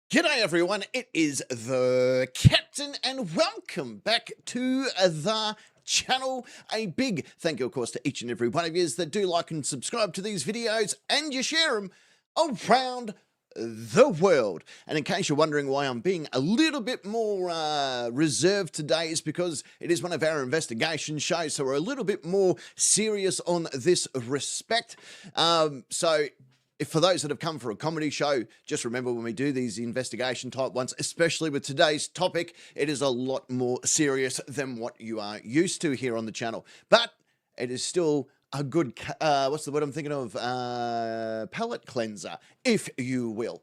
G'day everyone, it is the Captain and welcome back to the channel. A big thank you of course to each and every one of you that do like and subscribe to these videos and you share them around the world. And in case you're wondering why I'm being a little bit more reserved today, is because it is one of our investigation shows, so we're a little bit more serious on this respect. So if for those that have come for a comedy show, just remember when we do these investigation type ones, especially with today's topic, it is a lot more serious than what you are used to here on the channel. But it is still a good, what's the word I'm thinking of? Palate cleanser, if you will.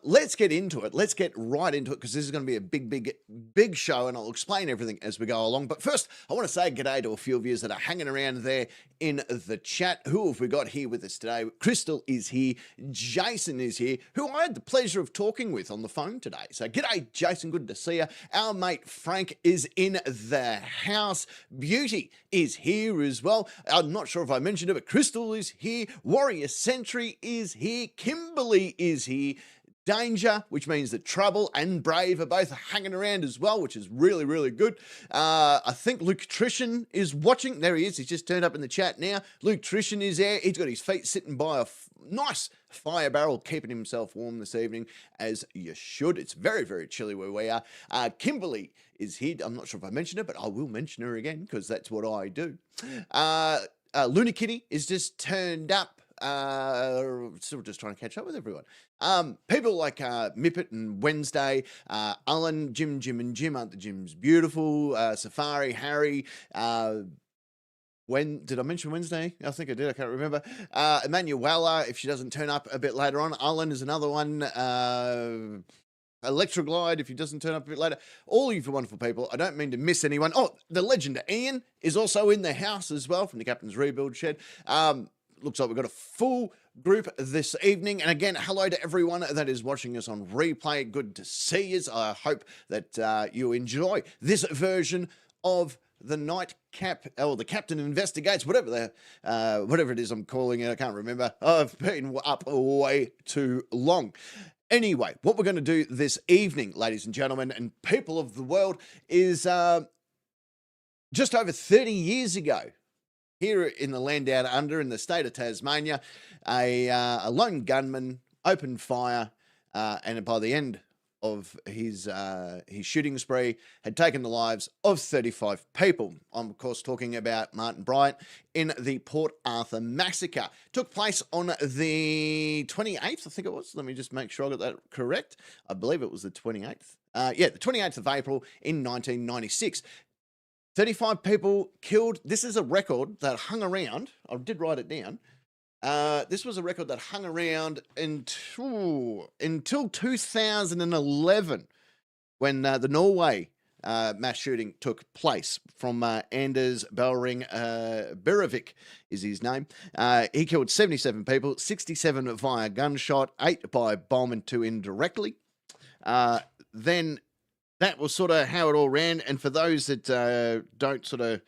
Let's get into it. Let's get right into it because this is going to be a big show and I'll explain everything as we go along. But first, I want to say g'day to a few of you that are hanging around there in the chat. Who have we got here with us today? Crystal is here. Jason is here, who I had the pleasure of talking with on the phone today. So g'day, Jason. Good to see you. Our mate Frank is in the house. Beauty is here as well. I'm not sure if I mentioned it, but Crystal is here. Warrior Sentry is here. Kimberly is here. Danger, which means that Trouble and Brave are both hanging around as well, which is really, really good. I think Luke Trition is watching. There he is. He's just turned up in the chat now. Luke Trition is there. He's got his feet sitting by a nice fire barrel, keeping himself warm this evening, as you should. It's very, very chilly where we are. Kimberly is here. I'm not sure if I mentioned it, but I will mention her again because that's what I do. Luna Kitty is just turned up. Still just trying to catch up with everyone. People like Mippet and Wednesday, Alan, Jim and Jim aren't the Jim's beautiful, Safari, Harry, when did I mention Wednesday? I think I did. I can't remember. Emanuela, if she doesn't turn up a bit later on. Alan is another one. Electroglide, if he doesn't turn up a bit later. All you wonderful people. I don't mean to miss anyone. Oh, the legend Ian is also in the house as well from the Captain's Rebuild Shed. Looks like we've got a full group this evening. And again, hello to everyone that is watching us on replay. Good to see you. I hope that you enjoy this version of the Nightcap, or the Captain Investigates, whatever it is I'm calling it. I can't remember. I've been up way too long. Anyway, what we're going to do this evening, ladies and gentlemen, and people of the world, is just over 30 years ago, here in the land down under in the state of Tasmania, a lone gunman opened fire, and by the end of his shooting spree, had taken the lives of 35 people. I'm of course talking about Martin Bryant in the Port Arthur Massacre. Took place on the 28th, I think it was. Let me just make sure I got that correct. I believe it was the 28th. Yeah, the 28th of April in 1996. 35 people killed. This is a record that hung around. I did write it down. This was a record that hung around until 2011, when the Norway mass shooting took place from Anders Bellring Breivik is his name. He killed 77 people, 67 via gunshot, 8 by bomb and 2 indirectly. Then that was sort of how it all ran. And for those that don't sort of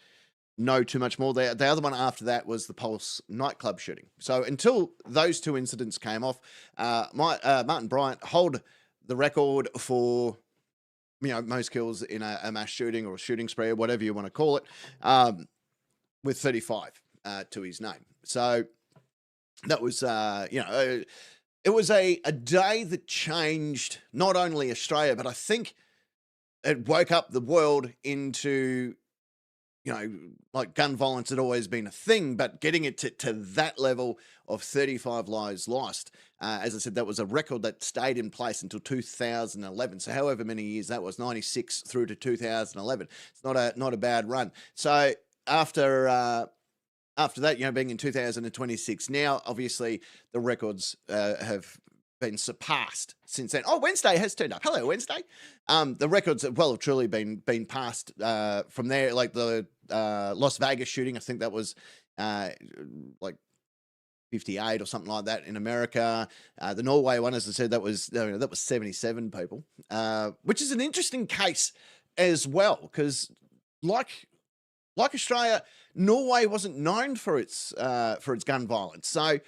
know too much more, the other one after that was the Pulse nightclub shooting. So until those two incidents came off, Martin Bryant hold the record for, you know, most kills in a mass shooting or a shooting spree or whatever you want to call it, with 35 to his name. So that was, it was a day that changed not only Australia, but I think it woke up the world into, you know, like gun violence had always been a thing, but getting it to that level of 35 lives lost. As I said, that was a record that stayed in place until 2011. So however many years that was, 96 through to 2011. It's not a bad run. So after that, you know, being in 2026 now, obviously the records have been surpassed since then. Oh, Wednesday has turned up. Hello, Wednesday. The records have well truly been passed from there. Like the Las Vegas shooting, I think that was like 58 or something like that in America. The Norway one, as I said, that was 77 people, which is an interesting case as well, because like Australia, Norway wasn't known for its gun violence. So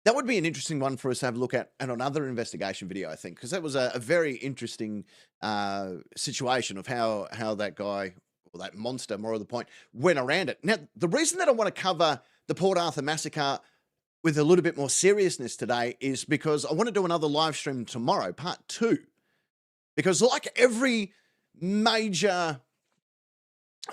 That would be an interesting one for us to have a look at and another investigation video, I think, because that was a very interesting situation of how that guy, or that monster, more of the point, went around it. Now, the reason that I want to cover the Port Arthur massacre with a little bit more seriousness today is because I want to do another live stream tomorrow, part 2. Because like every major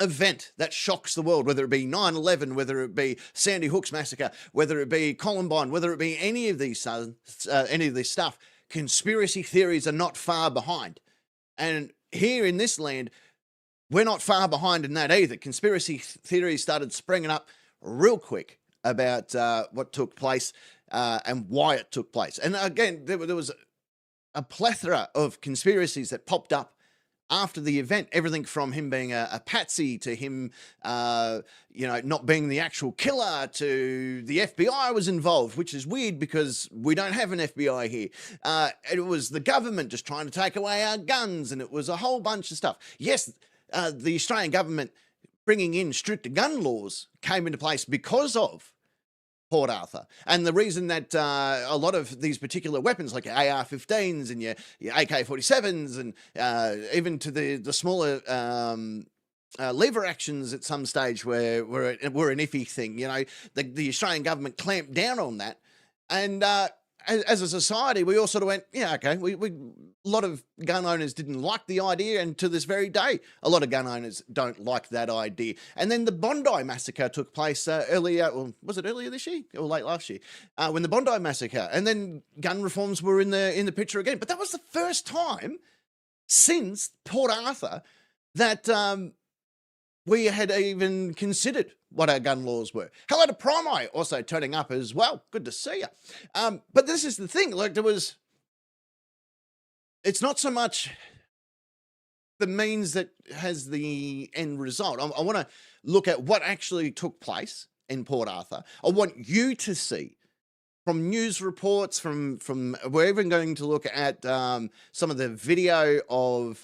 event that shocks the world, whether it be 9/11, whether it be Sandy Hook's massacre, whether it be Columbine, whether it be any of these stuff, conspiracy theories are not far behind. And here in this land, we're not far behind in that either. Conspiracy theories started springing up real quick about what took place and why it took place. And again, there was a plethora of conspiracies that popped up after the event, everything from him being a patsy to him, not being the actual killer, to the FBI was involved, which is weird because we don't have an FBI here. It was the government just trying to take away our guns, and it was a whole bunch of stuff. Yes, the Australian government bringing in stricter gun laws came into place because of Port Arthur. And the reason that a lot of these particular weapons, like your AR-15s and your AK-47s and even to the smaller lever actions at some stage were an iffy thing, the Australian government clamped down on that. And as a society, we all sort of went, yeah, okay, a lot of gun owners didn't like the idea, and to this very day, a lot of gun owners don't like that idea. And then the Bondi massacre took place earlier, well, was it earlier this year or late last year, when the Bondi massacre, and then gun reforms were in the picture again. But that was the first time since Port Arthur that we had even considered what our gun laws were. Hello to Prime also turning up as well. Good to see you. But this is the thing, like it's not so much the means that has the end result. I want to look at what actually took place in Port Arthur. I want you to see from news reports, from we're even going to look at some of the video of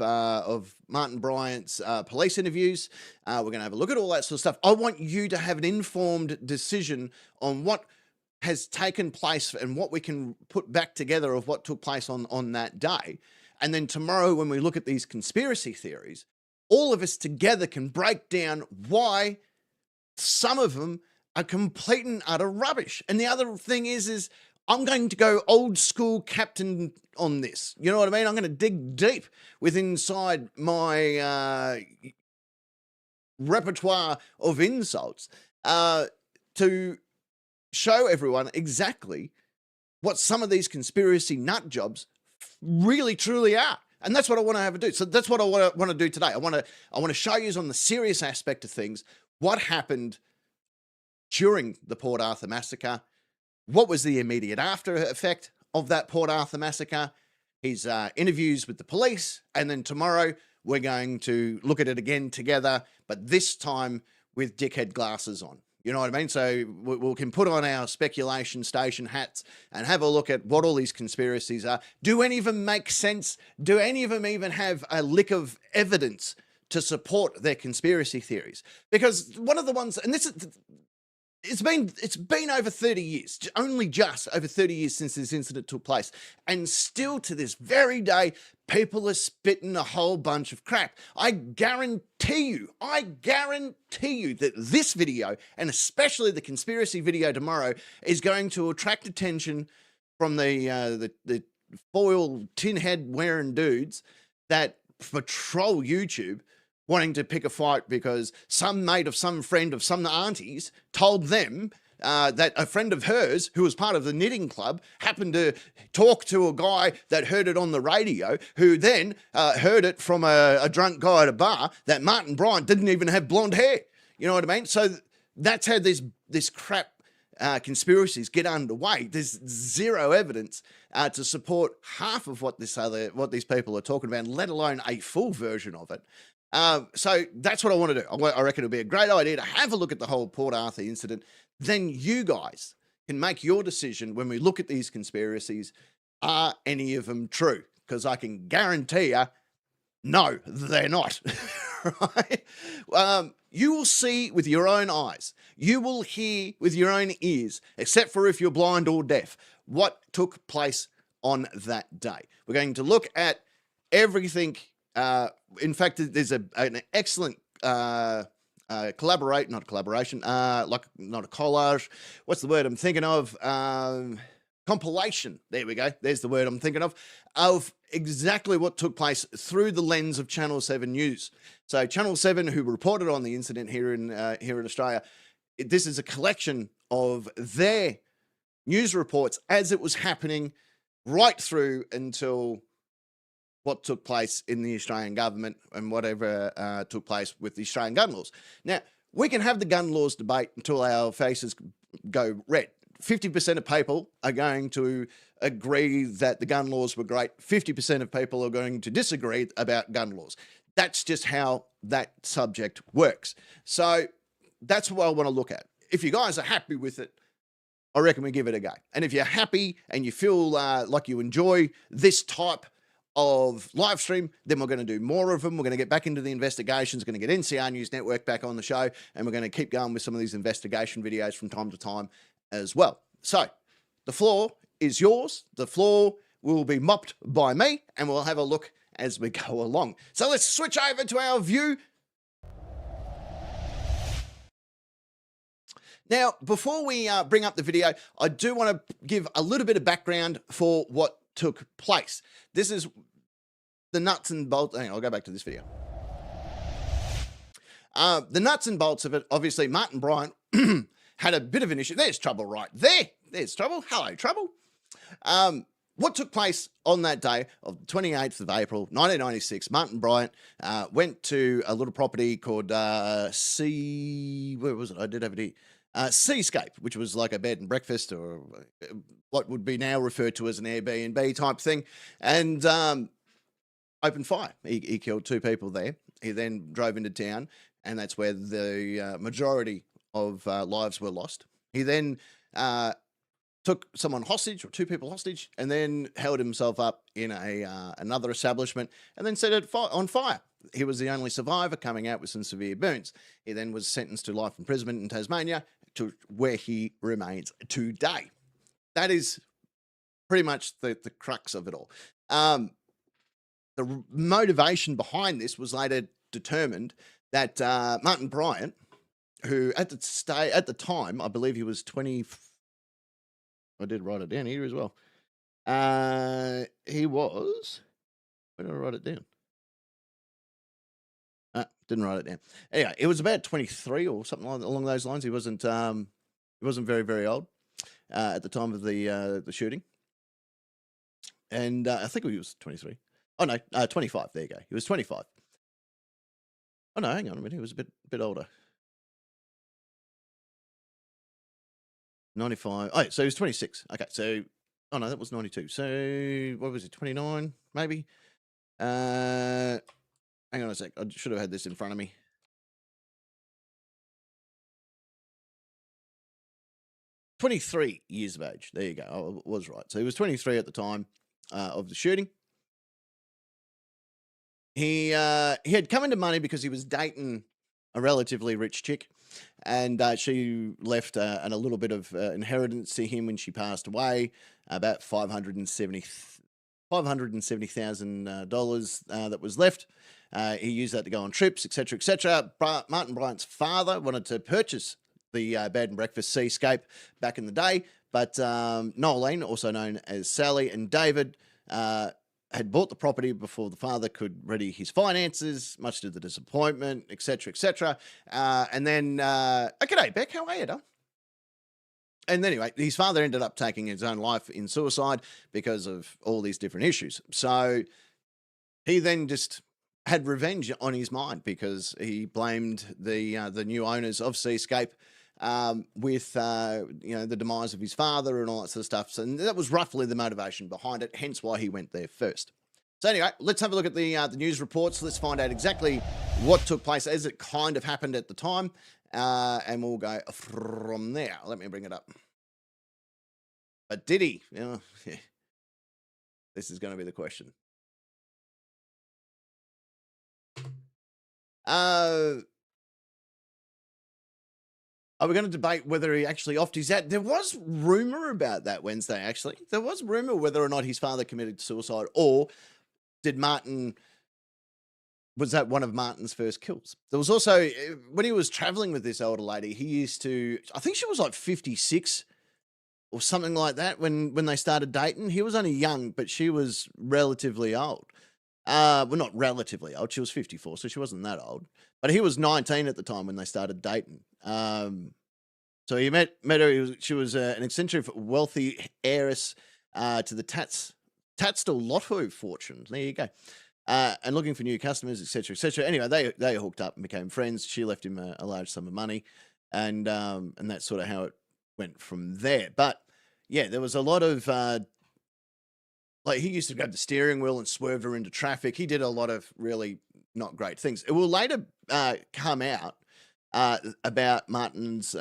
Martin Bryant's police interviews. We're going to have a look at all that sort of stuff. I want you to have an informed decision on what has taken place and what we can put back together of what took place on that day. And then tomorrow, when we look at these conspiracy theories, all of us together can break down why some of them are complete and utter rubbish. And the other thing is I'm going to go old school captain on this. You know what I mean? I'm going to dig deep inside my repertoire of insults to show everyone exactly what some of these conspiracy nut jobs really truly are. And that's what I want to have to do. So that's what I want to do today. I want to show you on the serious aspect of things what happened during the Port Arthur massacre, what was the immediate after effect of that Port Arthur massacre, his interviews with the police, and then tomorrow we're going to look at it again together, but this time with dickhead glasses on. You know what I mean? So we can put on our speculation station hats and have a look at what all these conspiracies are. Do any of them make sense? Do any of them even have a lick of evidence to support their conspiracy theories? Because one of the ones, and this is, it's been over 30 years, only just over 30 years since this incident took place. And still to this very day, people are spitting a whole bunch of crap. I guarantee you that this video, and especially the conspiracy video tomorrow, is going to attract attention from the foil tin head wearing dudes that patrol YouTube, wanting to pick a fight because some mate of some friend of some aunties told them that a friend of hers, who was part of the knitting club, happened to talk to a guy that heard it on the radio, who then heard it from a drunk guy at a bar, that Martin Bryant didn't even have blonde hair. You know what I mean? So that's how this crap conspiracies get underway. There's zero evidence to support half of what these people are talking about, let alone a full version of it. So that's what I want to do. I reckon it'll be a great idea to have a look at the whole Port Arthur incident. Then you guys can make your decision when we look at these conspiracies. Are any of them true? Because I can guarantee you, no, they're not. Right? you will see with your own eyes, you will hear with your own ears, except for if you're blind or deaf, what took place on that day. We're going to look at everything. In fact, there's an excellent not a collage. What's the word I'm thinking of? Compilation. There we go. There's the word I'm thinking of exactly what took place through the lens of Channel 7 News. So Channel 7, who reported on the incident here in Australia, this is a collection of their news reports as it was happening right through until what took place in the Australian government and whatever took place with the Australian gun laws. Now, we can have the gun laws debate until our faces go red. 50% of people are going to agree that the gun laws were great. 50% of people are going to disagree about gun laws. That's just how that subject works. So that's what I want to look at. If you guys are happy with it, I reckon we give it a go. And if you're happy and you feel like you enjoy this type of live stream, then we're going to do more of them. We're going to get back into the investigations, going to get NCR News Network back on the show, and we're going to keep going with some of these investigation videos from time to time as well. So the floor is yours. The floor will be mopped by me, and we'll have a look as we go along. So let's switch over to our view. Now, before we bring up the video, I do want to give a little bit of background for what took place. This is the nuts and bolts. Hang on, I'll go back to this video. The nuts and bolts of it, obviously, Martin Bryant had a bit of an issue. There's trouble right there. There's trouble. Hello, trouble. What took place on that day of the 28th of April, 1996, Martin Bryant went to a little property called where was it? I did have it here. Seascape, which was like a bed and breakfast, or what would be now referred to as an Airbnb type thing, and opened fire. He killed 2 people there. He then drove into town, and that's where the majority of lives were lost. He then took someone hostage, or 2 people hostage, and then held himself up in another establishment, and then set it on fire. He was the only survivor, coming out with some severe burns. He then was sentenced to life imprisonment in Tasmania, to where he remains today. That is pretty much the crux of it all. The motivation behind this was later determined that Martin Bryant, who at the time, I believe he was 20. I did write it down here as well. He was. Where did I write it down? Didn't write it down. Anyway, it was about 23 or something along those lines. He wasn't very, very old at the time of the shooting. And I think he was 23. Oh no, 25. There you go. He was 25. Oh no, hang on a minute. He was a bit older. 95. Oh, so he was 26. Okay, so oh no, that was 92. So what was it? 29, maybe. Hang on a sec. I should have had this in front of me. "23 years of age." There you go. I was right. So he was 23 at the time of the shooting. He had come into money because he was dating a relatively rich chick, and she left a little bit of inheritance to him when she passed away, about $570,000 that was left. He used that to go on trips, etc., etc. Martin Bryant's father wanted to purchase the bed and breakfast Seascape back in the day, but Nolene, also known as Sally, and David had bought the property before the father could ready his finances, much to the disappointment, etc., etc. And then, g'day, Beck, how are you, Dom? And anyway, his father ended up taking his own life in suicide because of all these different issues. So he then just had revenge on his mind because he blamed the new owners of Seascape with the demise of his father and all that sort of stuff. So and that was roughly the motivation behind it, hence why he went there first. So anyway, let's have a look at the news reports. Let's find out exactly what took place as it kind of happened at the time, and we'll go from there. Let me bring it up. But did he? This is going to be the question. Are we going to debate whether he actually offed his hat? There was rumour about that Wednesday, actually. There was rumour whether or not his father committed suicide, or did Martin... was that one of Martin's first kills? There was also, when he was travelling with this older lady, he used to... I think she was like 56 or something like that when they started dating. He was only young, but she was relatively old. Well, not relatively old. She was 54, so she wasn't that old. But he was 19 at the time when they started dating. So he met her. She was an eccentric, wealthy heiress to the Tatstall Lotto fortune. There you go. And looking for new customers, etc., etc. Anyway, they hooked up and became friends. She left him a large sum of money, and that's sort of how it went from there. But yeah, there was a lot of like, he used to grab the steering wheel and swerve her into traffic. He did a lot of really not great things. It will later come out about Martin's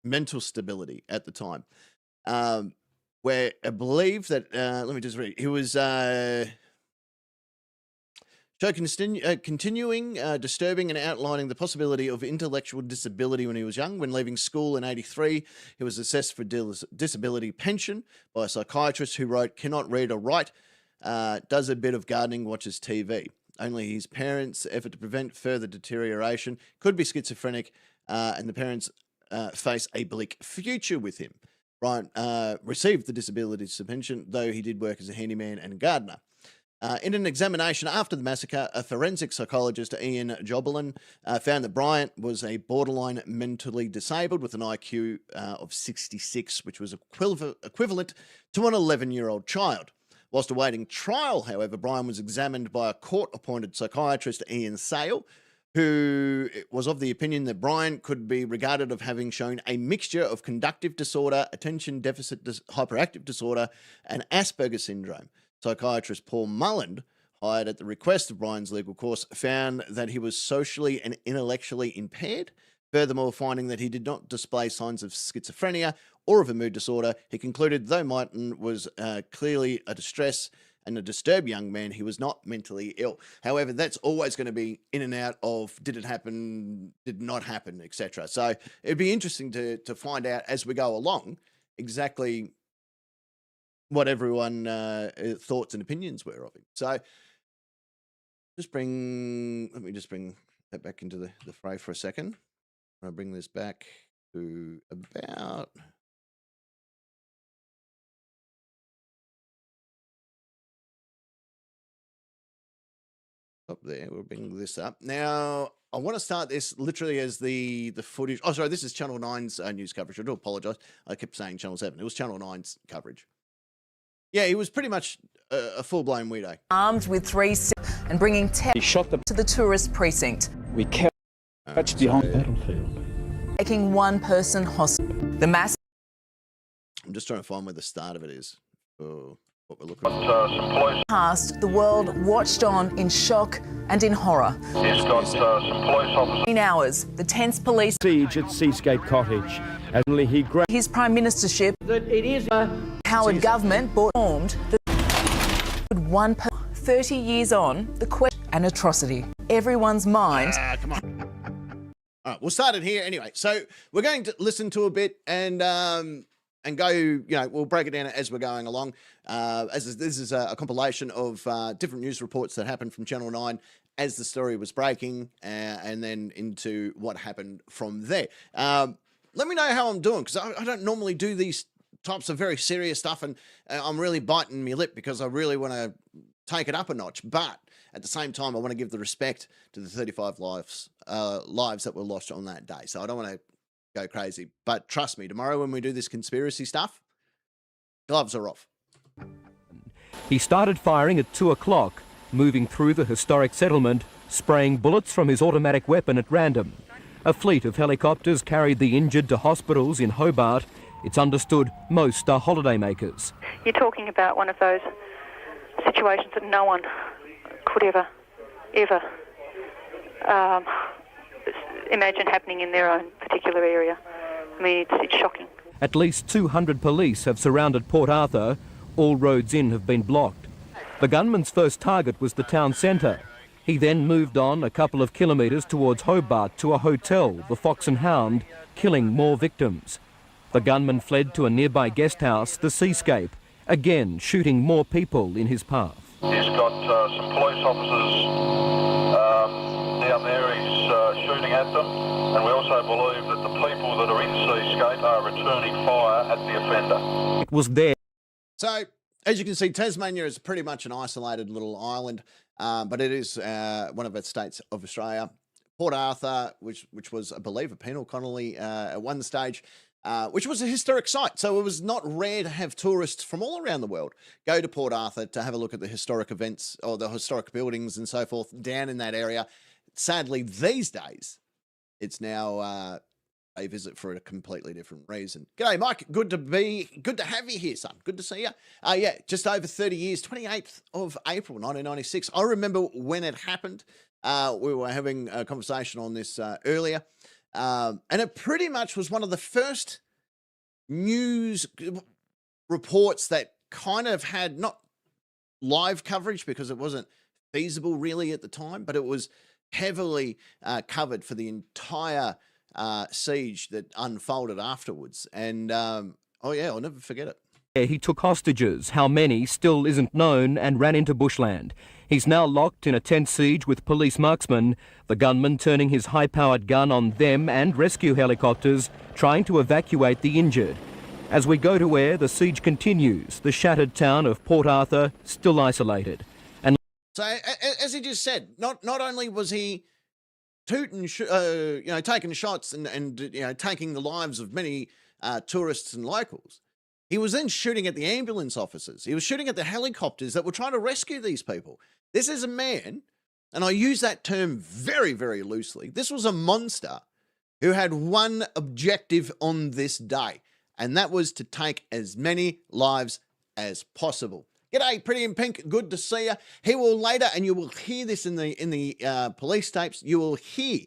mental stability at the time, where I believe that, let me just read, he was continuing disturbing and outlining the possibility of intellectual disability when he was young. When leaving school in 83, he was assessed for disability pension by a psychiatrist who wrote, "Cannot read or write, does a bit of gardening, watches TV. Only his parents' effort to prevent further deterioration, could be schizophrenic, and the parents face a bleak future with him." Brian received the disability pension, though he did work as a handyman and gardener. In an examination after the massacre, a forensic psychologist, Ian Jobelin, found that Bryant was a borderline mentally disabled with an IQ of 66, which was equivalent to an 11-year-old child. Whilst awaiting trial, however, Bryant was examined by a court-appointed psychiatrist, Ian Sale, who was of the opinion that Bryant could be regarded of having shown a mixture of conductive disorder, attention deficit hyperactive disorder, and Asperger's syndrome. Psychiatrist Paul Mulland, hired at the request of Bryant's legal course, found that he was socially and intellectually impaired. Furthermore, finding that he did not display signs of schizophrenia or of a mood disorder, he concluded though Martin was clearly a distressed and a disturbed young man, he was not mentally ill. However, that's always going to be in and out of did it happen, did not happen, etc. So it'd be interesting to find out as we go along exactly what everyone thoughts and opinions were of him. So let me just bring that back into the fray for a second. I'll bring this back to about up there. We'll bring this up. Now, I want to start this literally as the footage. Oh, sorry, this is Channel 9's news coverage. I do apologise. I kept saying Channel 7. It was Channel 9's coverage. Yeah, he was pretty much a full-blown weirdo. Armed with 3 and bringing He shot them to the tourist precinct. We kept behind the battlefield. Taking one person hostage. The mass. I'm just trying to find where the start of it is. For what we're looking at. Past, the world watched on in shock and in horror. He's got some police officers. In hours, the tense police Siege at Seascape Cottage. As only he grabbed his prime ministership. That it is a Howard government formed the one 30 years on the question an atrocity. Everyone's mind. Come on. All right, we'll start it here anyway. So we're going to listen to a bit and go. You know, we'll break it down as we're going along. This is a compilation of different news reports that happened from Channel 9 as the story was breaking, and then into what happened from there. Let me know how I'm doing, because I don't normally do these types of very serious stuff, and I'm really biting my lip because I really want to take it up a notch. But at the same time, I want to give the respect to the 35 lives that were lost on that day. So I don't want to go crazy. But trust me, tomorrow when we do this conspiracy stuff, gloves are off. He started firing at 2 o'clock, moving through the historic settlement, spraying bullets from his automatic weapon at random. A fleet of helicopters carried the injured to hospitals in Hobart. It's understood most are holidaymakers. You're talking about one of those situations that no one could ever imagine happening in their own particular area. I mean, it's shocking. At least 200 police have surrounded Port Arthur. All roads in have been blocked. The gunman's first target was the town centre. He then moved on a couple of kilometres towards Hobart to a hotel, the Fox and Hound, killing more victims. The gunman fled to a nearby guest house, the Seascape, again shooting more people in his path. He's got some police officers down there. He's shooting at them, and we also believe that the people that are in Seascape are returning fire at the offender. It was there. So, as you can see, Tasmania is pretty much an isolated little island, but it is one of the states of Australia. Port Arthur, which was, I believe, a penal colony at one stage, which was a historic site. So it was not rare to have tourists from all around the world go to Port Arthur to have a look at the historic events or the historic buildings and so forth down in that area. Sadly, these days, it's now a visit for a completely different reason. G'day, Mike. Good to have you here, son. Good to see you. Yeah, just over 30 years, 28th of April, 1996. I remember when it happened. We were having a conversation on this earlier. And it pretty much was one of the first news reports that kind of had not live coverage because it wasn't feasible really at the time, but it was heavily covered for the entire siege that unfolded afterwards. And, oh yeah, I'll never forget it. He took hostages. How many still isn't known, and ran into bushland. He's now locked in a tent siege with police marksmen, the gunman turning his high-powered gun on them and rescue helicopters, trying to evacuate the injured. As we go to where the siege continues, the shattered town of Port Arthur still isolated. And so, as he just said, not only was he taking shots and taking the lives of many tourists and locals, he was then shooting at the ambulance officers. He was shooting at the helicopters that were trying to rescue these people. This is a man, and I use that term very, very loosely. This was a monster who had one objective on this day, and that was to take as many lives as possible. G'day, Pretty in Pink. Good to see you. He will later, and you will hear this in the police tapes, you will hear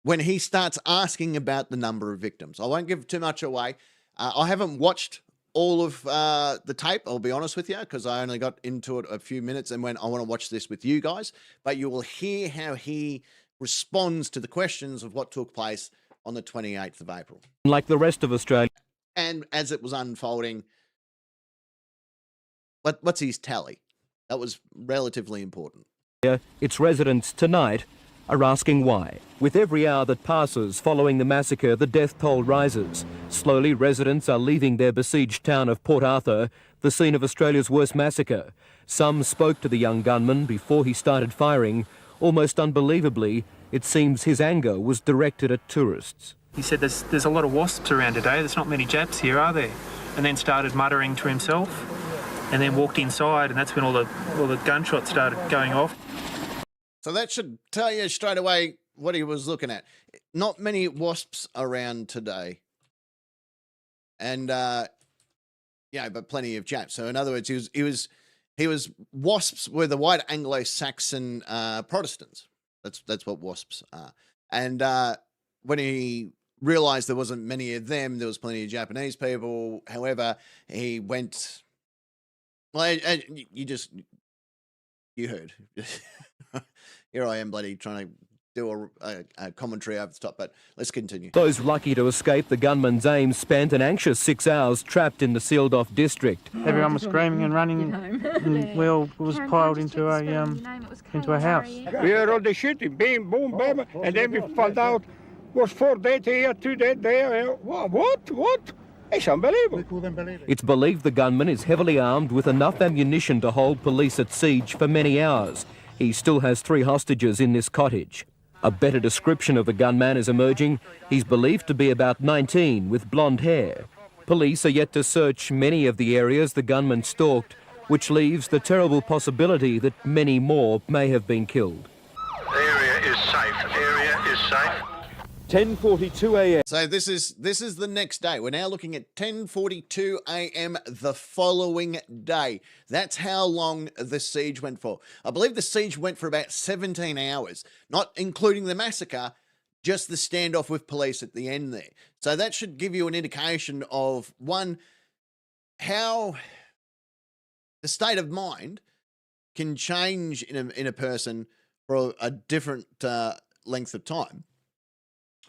when he starts asking about the number of victims. I won't give too much away. I haven't watched all of the tape, I'll be honest with you, because I only got into it a few minutes and went, I want to watch this with you guys. But you will hear how he responds to the questions of what took place on the 28th of April. like the rest of Australia, And as it was unfolding, what's his tally? That was relatively important. its residents tonight are asking why. With every hour that passes following the massacre, the death toll rises. Slowly, residents are leaving their besieged town of Port Arthur, the scene of Australia's worst massacre. Some spoke to the young gunman before he started firing. Almost unbelievably, it seems his anger was directed at tourists. He said there's a lot of wasps around today, there's not many Japs here, are there? And then started muttering to himself, and then walked inside, and that's when all the gunshots started going off. So that should tell you straight away what he was looking at. Not many wasps around today. And, but plenty of Japs. So in other words, he was wasps were the white Anglo-Saxon Protestants. That's what wasps are. And when he realized there wasn't many of them, there was plenty of Japanese people. However, he went, well, you heard. Here I am, bloody, trying to do a commentary over the top, but let's continue. Those lucky to escape the gunman's aim spent an anxious 6 hours trapped in the sealed-off district. Everyone was screaming and running, and we all was piled into a house. We heard all the shooting, bam, boom, bam, and then we found out was 4 dead here, 2 dead there. What? It's unbelievable. It's believed the gunman is heavily armed with enough ammunition to hold police at siege for many hours. He still has 3 hostages in this cottage. A better description of the gunman is emerging. He's believed to be about 19 with blonde hair. Police are yet to search many of the areas the gunman stalked, which leaves the terrible possibility that many more may have been killed. Area is safe. 10:42 a.m. So this is the next day. We're now looking at 10:42 a.m. the following day. That's how long the siege went for. I believe the siege went for about 17 hours, not including the massacre, just the standoff with police at the end there. So that should give you an indication of, one, how the state of mind can change in a person for a different length of time.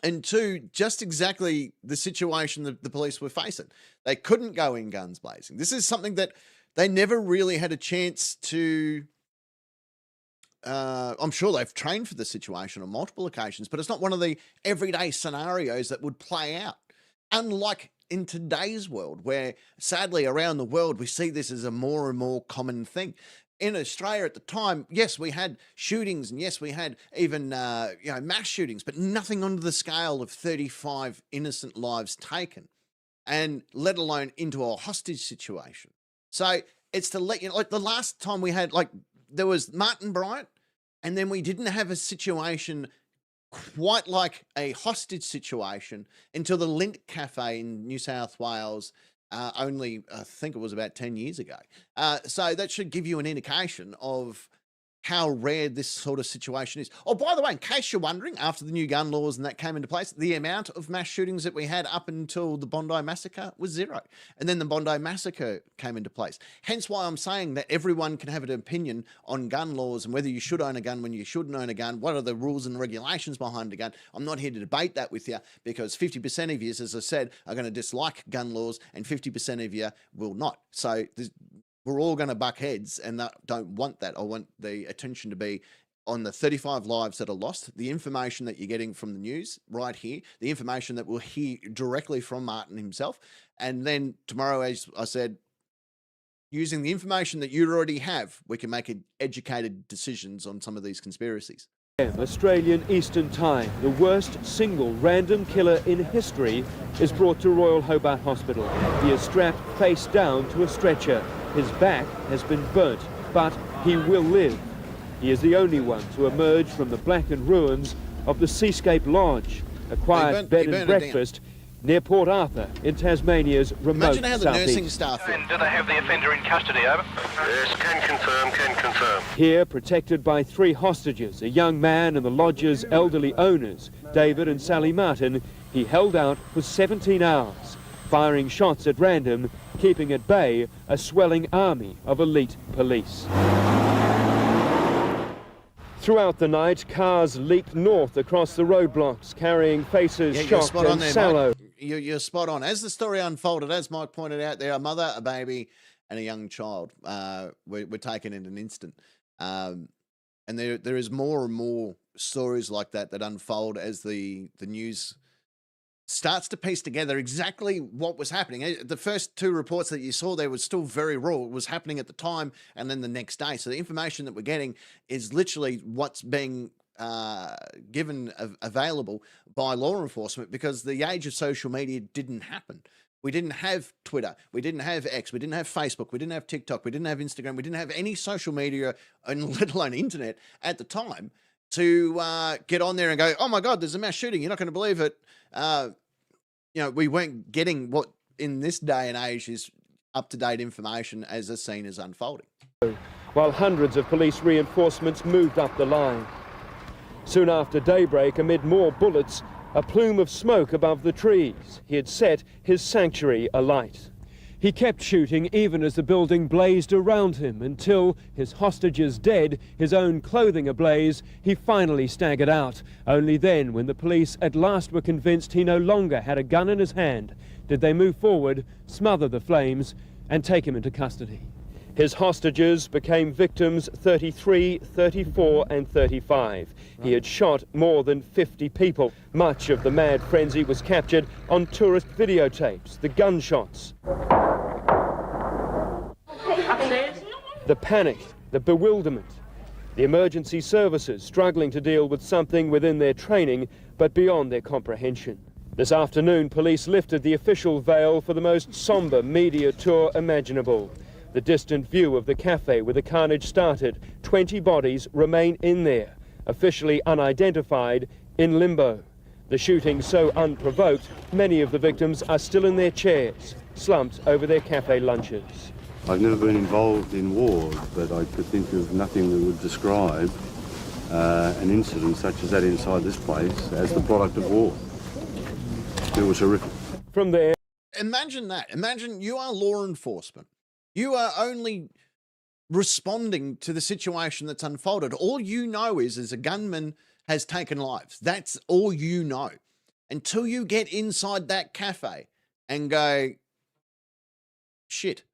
And two, just exactly the situation that the police were facing. They couldn't go in guns blazing. This is something that they never really had a chance to... I'm sure they've trained for the situation on multiple occasions, but it's not one of the everyday scenarios that would play out. Unlike in today's world, where sadly around the world, we see this as a more and more common thing. In Australia at the time, yes, we had shootings, and yes, we had even mass shootings, but nothing on the scale of 35 innocent lives taken, and let alone into a hostage situation. So it's to let you know, like the last time we had, like, there was Martin Bryant, and then we didn't have a situation quite like a hostage situation until the Lint Cafe in New South Wales. Only, I think it was about 10 years ago. So that should give you an indication of how rare this sort of situation is. Oh, by the way, in case you're wondering, after the new gun laws and that came into place, the amount of mass shootings that we had up until the Bondi Massacre was 0. And then the Bondi Massacre came into place. Hence why I'm saying that everyone can have an opinion on gun laws and whether you should own a gun, when you shouldn't own a gun, what are the rules and regulations behind a gun. I'm not here to debate that with you, because 50% of you, as I said, are going to dislike gun laws and 50% of you will not. So we're all going to buck heads, and I don't want that. I want the attention to be on the 35 lives that are lost, the information that you're getting from the news right here, the information that we'll hear directly from Martin himself. And then tomorrow, as I said, using the information that you already have, we can make educated decisions on some of these conspiracies. Australian Eastern Time, the worst single random killer in history, is brought to Royal Hobart Hospital. He is strapped face down to a stretcher. His back has been burnt, but he will live. He is the only one to emerge from the blackened ruins of the Seascape Lodge, a quiet bed and breakfast near Port Arthur in Tasmania's remote Imagine how the nursing southeast. staff feel. Do they have the offender in custody, over? Yes, can confirm. Here, protected by 3 hostages, a young man and the lodge's elderly owners, David and Sally Martin, he held out for 17 hours, firing shots at random, keeping at bay a swelling army of elite police. Throughout the night, cars leaped north across the roadblocks, carrying faces shocked and sallow. You're spot on. As the story unfolded, as Mike pointed out, there, a mother, a baby, and a young child were taken in an instant. And there is more and more stories like that unfold as the news starts to piece together exactly what was happening. The first 2 reports that you saw there was still very raw. It was happening at the time and then the next day. So the information that we're getting is literally what's being given available by law enforcement, because the age of social media didn't happen. We didn't have Twitter, we didn't have X, we didn't have Facebook, we didn't have TikTok, we didn't have Instagram, we didn't have any social media, and let alone internet at the time, to get on there and go, oh my God, there's a mass shooting, you're not going to believe it. We weren't getting what in this day and age is up-to-date information as the scene is unfolding. While hundreds of police reinforcements moved up the line. Soon after daybreak, amid more bullets, a plume of smoke above the trees. He had set his sanctuary alight. He kept shooting even as the building blazed around him until, his hostages dead, his own clothing ablaze, he finally staggered out. Only then, when the police at last were convinced he no longer had a gun in his hand, did they move forward, smother the flames, and take him into custody. His hostages became victims 33, 34 and 35. He had shot more than 50 people. Much of the mad frenzy was captured on tourist videotapes, the gunshots, the panic, the bewilderment, the emergency services struggling to deal with something within their training but beyond their comprehension. This afternoon, police lifted the official veil for the most sombre media tour imaginable. The distant view of the cafe where the carnage started, 20 bodies remain in there, officially unidentified, in limbo. The shooting so unprovoked, many of the victims are still in their chairs, slumped over their cafe lunches. I've never been involved in war, but I could think of nothing that would describe an incident such as that inside this place as the product of war. It was horrific. From there... Imagine that. Imagine you are law enforcement. You are only responding to the situation that's unfolded. All you know is a gunman has taken lives. That's all you know. Until you get inside that cafe and go, shit,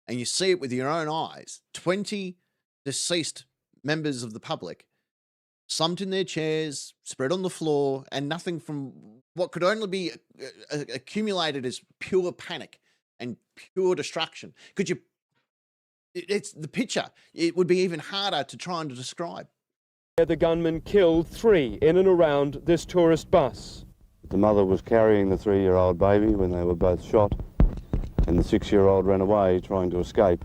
and you see it with your own eyes, 20 deceased members of the public slumped in their chairs, spread on the floor, and nothing from what could only be accumulated as pure panic and pure destruction. It's the picture. It would be even harder to try and describe. The gunman killed 3 in and around this tourist bus. The mother was carrying the 3-year-old baby when they were both shot, and the 6-year-old ran away trying to escape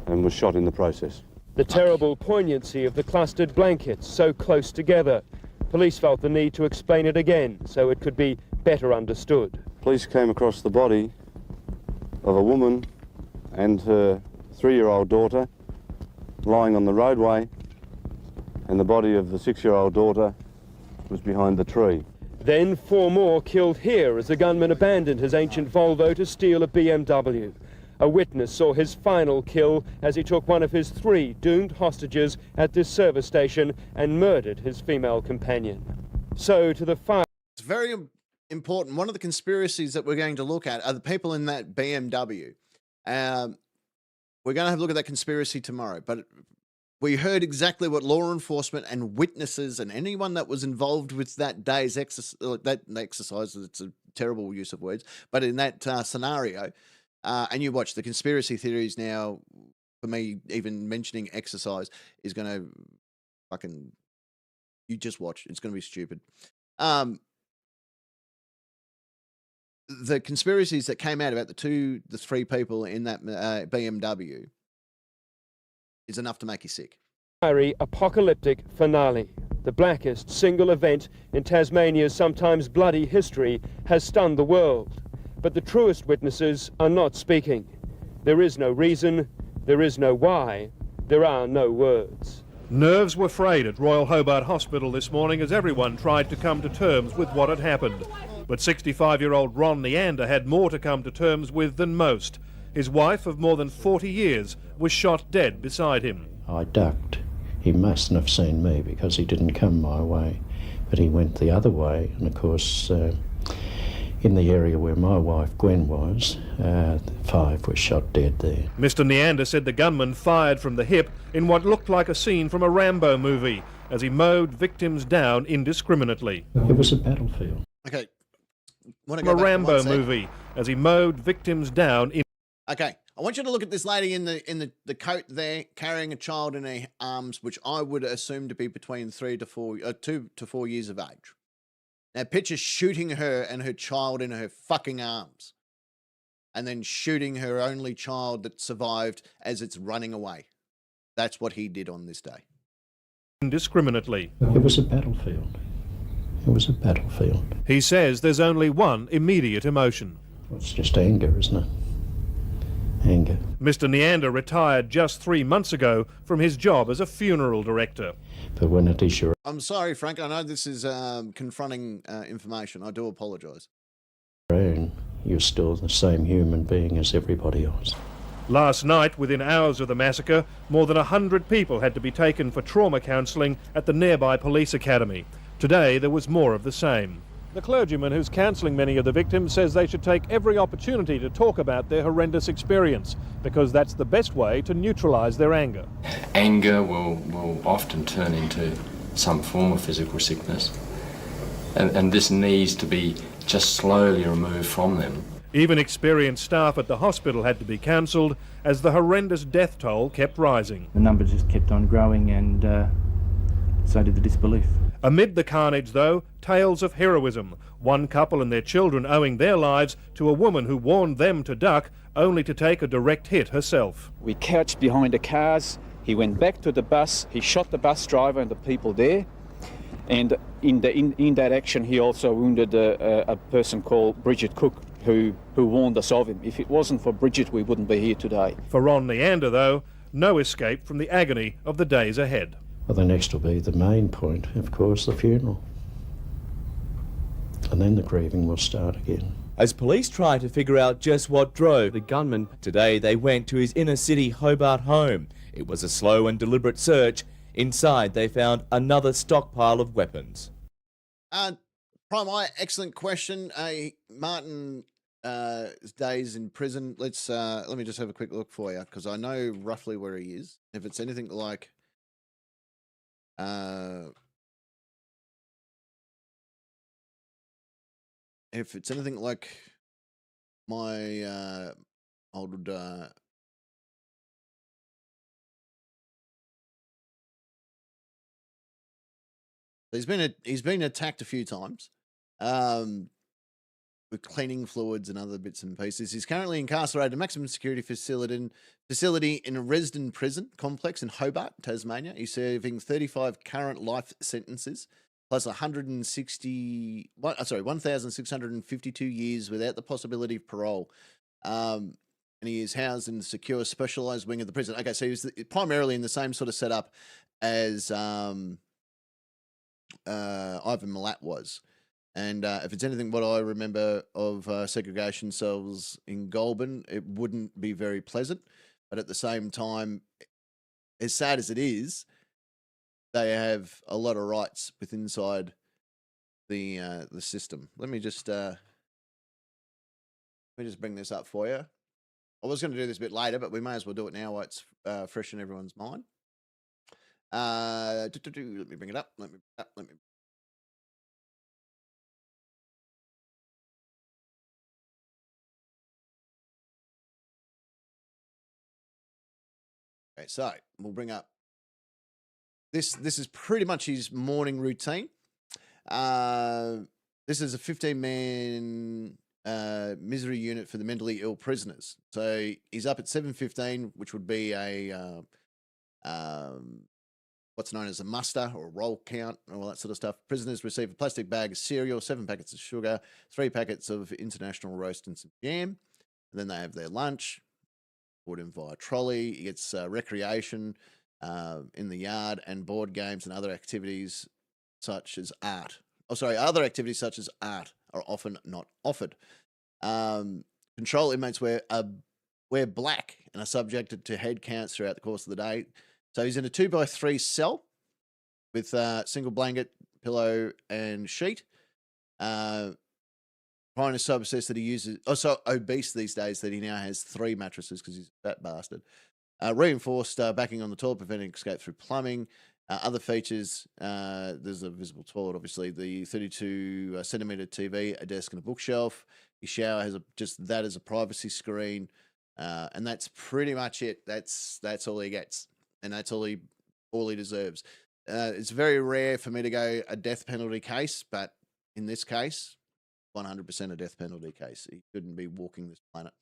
and was shot in the process. The terrible poignancy of the clustered blankets so close together. Police felt the need to explain it again so it could be better understood. Police came across the body of a woman and her 3-year-old daughter lying on the roadway, and the body of the 6-year-old daughter was behind the tree. Then 4 more killed here as the gunman abandoned his ancient Volvo to steal a BMW. A witness saw his final kill as he took one of his 3 doomed hostages at this service station and murdered his female companion. So to the fire. It's very important. One of the conspiracies that we're going to look at are the people in that BMW. We're going to have a look at that conspiracy tomorrow, but we heard exactly what law enforcement and witnesses and anyone that was involved with that day's exercise, it's a terrible use of words, but in that scenario, and you watch the conspiracy theories now, for me, even mentioning exercise is going to fucking, you just watch, it's going to be stupid. The conspiracies that came out about the 3 people in that BMW is enough to make you sick. Apocalyptic finale. The blackest single event in Tasmania's sometimes bloody history has stunned the world. But the truest witnesses are not speaking. There is no reason, there is no why, there are no words. Nerves were frayed at Royal Hobart Hospital this morning as everyone tried to come to terms with what had happened. But 65-year-old Ron Neander had more to come to terms with than most. His wife of more than 40 years was shot dead beside him. I ducked. He mustn't have seen me because he didn't come my way, but he went the other way. And of course, in the area where my wife Gwen was, 5 were shot dead there. Mr. Neander said the gunman fired from the hip in what looked like a scene from a Rambo movie as he mowed victims down indiscriminately. It was a battlefield. Okay. From a Rambo movie as he mowed victims down in. Okay, I want you to look at this lady in the coat there, carrying a child in her arms, which I would assume to be between 2 to 4 years of age. Now, picture shooting her and her child in her fucking arms, and then shooting her only child that survived as it's running away. That's what he did on this day. Indiscriminately. It was a battlefield. It was a battlefield. He says there's only one immediate emotion. Well, it's just anger, isn't it? Anger. Mr. Neander retired just 3 months ago from his job as a funeral director. But when it is your I'm sorry, Frank. I know this is confronting information. I do apologise. own, you're still the same human being as everybody else. Last night, within hours of the massacre, more than 100 people had to be taken for trauma counselling at the nearby police academy. Today, there was more of the same. The clergyman who's counselling many of the victims says they should take every opportunity to talk about their horrendous experience, because that's the best way to neutralise their anger. Anger will often turn into some form of physical sickness, and this needs to be just slowly removed from them. Even experienced staff at the hospital had to be counselled as the horrendous death toll kept rising. The numbers just kept on growing, and so did the disbelief. Amid the carnage, though, tales of heroism. One couple and their children owing their lives to a woman who warned them to duck, only to take a direct hit herself. We couched behind the cars. He went back to the bus. He shot the bus driver and the people there. And in that action, he also wounded a person called Bridget Cook, who warned us of him. If it wasn't for Bridget, we wouldn't be here today. For Ron Neander, though, no escape from the agony of the days ahead. Well, the next will be the main point, of course, the funeral. and then the grieving will start again. As police try to figure out just what drove the gunman, today they went to his inner city Hobart home. It was a slow and deliberate search. Inside they found another stockpile of weapons. Prime Eye, excellent question. Martin days in prison. Let me just have a quick look for you, because I know roughly where he is. If it's anything like if it's anything like my old he's been attacked a few times with cleaning fluids and other bits and pieces. He's currently incarcerated in a maximum security facility in a Resden prison complex in Hobart, Tasmania. He's serving 35 current life sentences plus 1,652 years without the possibility of parole. And he is housed in the secure specialised wing of the prison. Okay, so he's primarily in the same sort of setup as Ivan Milat was. And if it's anything what I remember of segregation cells in Goulburn, it wouldn't be very pleasant. But at the same time, as sad as it is, they have a lot of rights with inside the system. Let me just bring this up for you. I was going to do this a bit later, but we may as well do it now while it's fresh in everyone's mind. Let me bring it up. Okay, so we'll bring up this. This is pretty much his morning routine. This is a 15-man misery unit for the mentally ill prisoners. So he's up at 7:15, which would be a what's known as a muster or a roll count and all that sort of stuff. Prisoners receive a plastic bag of cereal, 7 packets of sugar, 3 packets of international roast and some jam, and then they have their lunch. Brought in via trolley. He gets recreation in the yard and board games and other activities such as art. Other activities such as art are often not offered. Control inmates wear black and are subjected to head counts throughout the course of the day. So he's in a 2x3 cell with single blanket, pillow, and sheet. Trying to subsist that he uses, so obese these days that he now has 3 mattresses because he's a fat bastard. Reinforced backing on the toilet, preventing escape through plumbing. Other features, there's a visible toilet, obviously, the 32 centimetre TV, a desk and a bookshelf. His shower has just that as a privacy screen. And that's pretty much it. That's all he gets. And that's all he deserves. It's very rare for me to go a death penalty case, but in this case, 100% a death penalty case. He shouldn't be walking this planet.